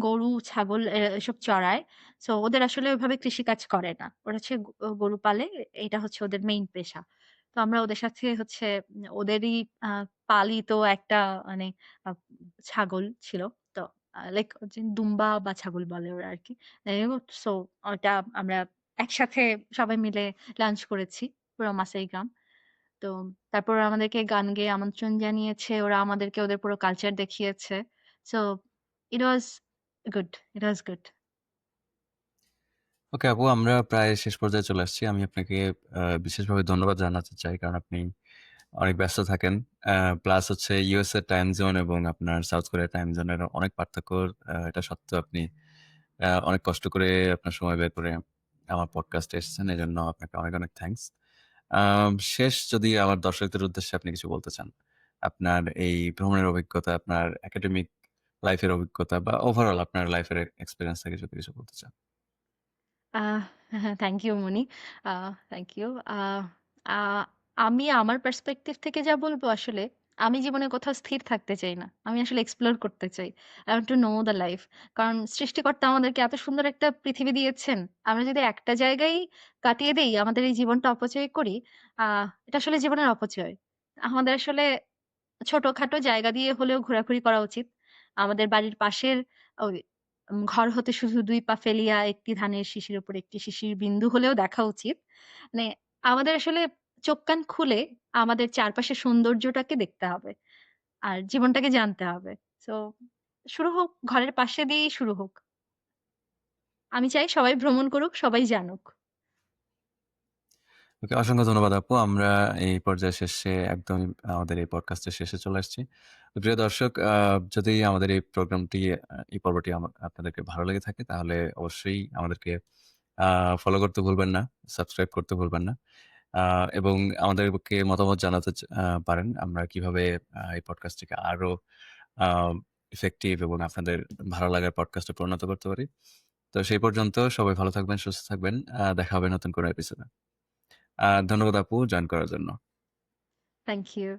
গরু, ছাগল এসব চড়ায়। সো ওদের আসলে ওইভাবে কৃষিকাজ করে না। ওরা হচ্ছে গরু পালে। এইটা হচ্ছে ওদের মেইন পেশা। তো আমরা ওদের সাথে হচ্ছে ওদেরই আ পালিত একটা মানে আ ছাগল ছিল। তো লাইক যে দুম্বা বা ছাগল বলে ওরা আরকি। সো ওটা আমরা একসাথে সবাই মিলে লাঞ্চ করেছি পুরা মাসাই গ্রাম। তো তারপর ওরা আমাদেরকে গান গেয়ে আমন্ত্রণ জানিয়েছে। ওরা আমাদেরকে ওদের পুরো কালচার দেখিয়েছে। So it was good, it was good. Okay আপু, আমরা প্রায় শেষ পর্যায়ে চলে আসছি। আমি আপনাকে বিশেষভাবে ধন্যবাদ জানাতে চাই। কারণ আপনি অনেক ব্যস্ত থাকেন। আ প্লাস হচ্ছে ইউএস এর টাইম জোন এবং আপনার সাউথ কোরিয়ার টাইম জোনের অনেক পার্থক্য। এটা সত্ত্বেও আপনি অনেক কষ্ট করে আপনার সময় বের করে আমার পডকাস্টে এসেছেন। এজন্য আপনাকে অনেক, অনেক থ্যাংকস। শেষ যদি আমার দর্শকদের উদ্দেশ্যে আপনি কিছু বলতে চান। আপনার এই ভ্রমণের অভিজ্ঞতা, আপনার একাডেমিক লাইফ এর অভিজ্ঞতা বা ওভারঅল আপনার লাইফ এর এক্সপেরিয়েন্স থেকে যদি কিছু বলতে চান। আহ হ্যাঁ, thank you Moni. Thank you. আ আমি আমার পার্সপেক্টিভ থেকে যা বলব আসলে, আমি জীবনে কোথাও স্থির থাকতে চাই না। আমি আসলে এক্সপ্লোর করতে চাই। I want to know the life. কারণ সৃষ্টিকর্তা আমাদেরকে এত সুন্দর একটা পৃথিবী দিয়েছেন। আমরা যদি একটা জায়গায় কাটিয়ে দেই, আমাদের এই জীবনটা অপচয় করি, আ এটা আসলে জীবনের অপচয়। আমাদের আসলে ছোটখাটো জায়গা দিয়ে হলেও ঘোরাঘুরি করা উচিত। আমাদের বাড়ির পাশের ওই ঘর হতে শুধু ২ পা ফেলিয়া একটি ধানের শিশির উপর একটি শিশির বিন্দু হলেও দেখা উচিত। মানে আমাদের আসলে চোখ কান খুলে আমাদের চারপাশের সৌন্দর্যটাকে দেখতে হবে। আর জীবনটাকে জানতে হবে। সো শুরু হোক ঘরের পাশে দিয়েই শুরু হোক। আমি চাই সবাই ভ্রমণ করুক, সবাই জানুক। ওকে, অসংখ্য ধন্যবাদ আপু। আমরা এই পর্যায়ে শেষে একদমই আমাদের এই পডকাস্টের শেষে চলে আসছি। তো প্রিয় দর্শক, যদি আমাদের এই প্রোগ্রামটি এই পর্বটি আপনাদেরকে ভালো লেগে থাকে তাহলে অবশ্যই আমাদেরকে আ ফলো করতে ভুলবেন না, সাবস্ক্রাইব করতে ভুলবেন না। আ এবং আমাদেরকে মতামত জানাতে পারেন। আমরা কিভাবে এই পডকাস্টটিকে আরো আ ইফেক্টিভ এবং আপনাদের ভালো লাগার পডকাস্টে পরিণত করতে পারি। তো সেই পর্যন্ত সবাই ভালো থাকবেন, সুস্থ থাকবেন। দেখা হবে নতুন কোনো এপিসোডে। ধন্যবাদ আপু জয়েন করার জন্য। Thank you.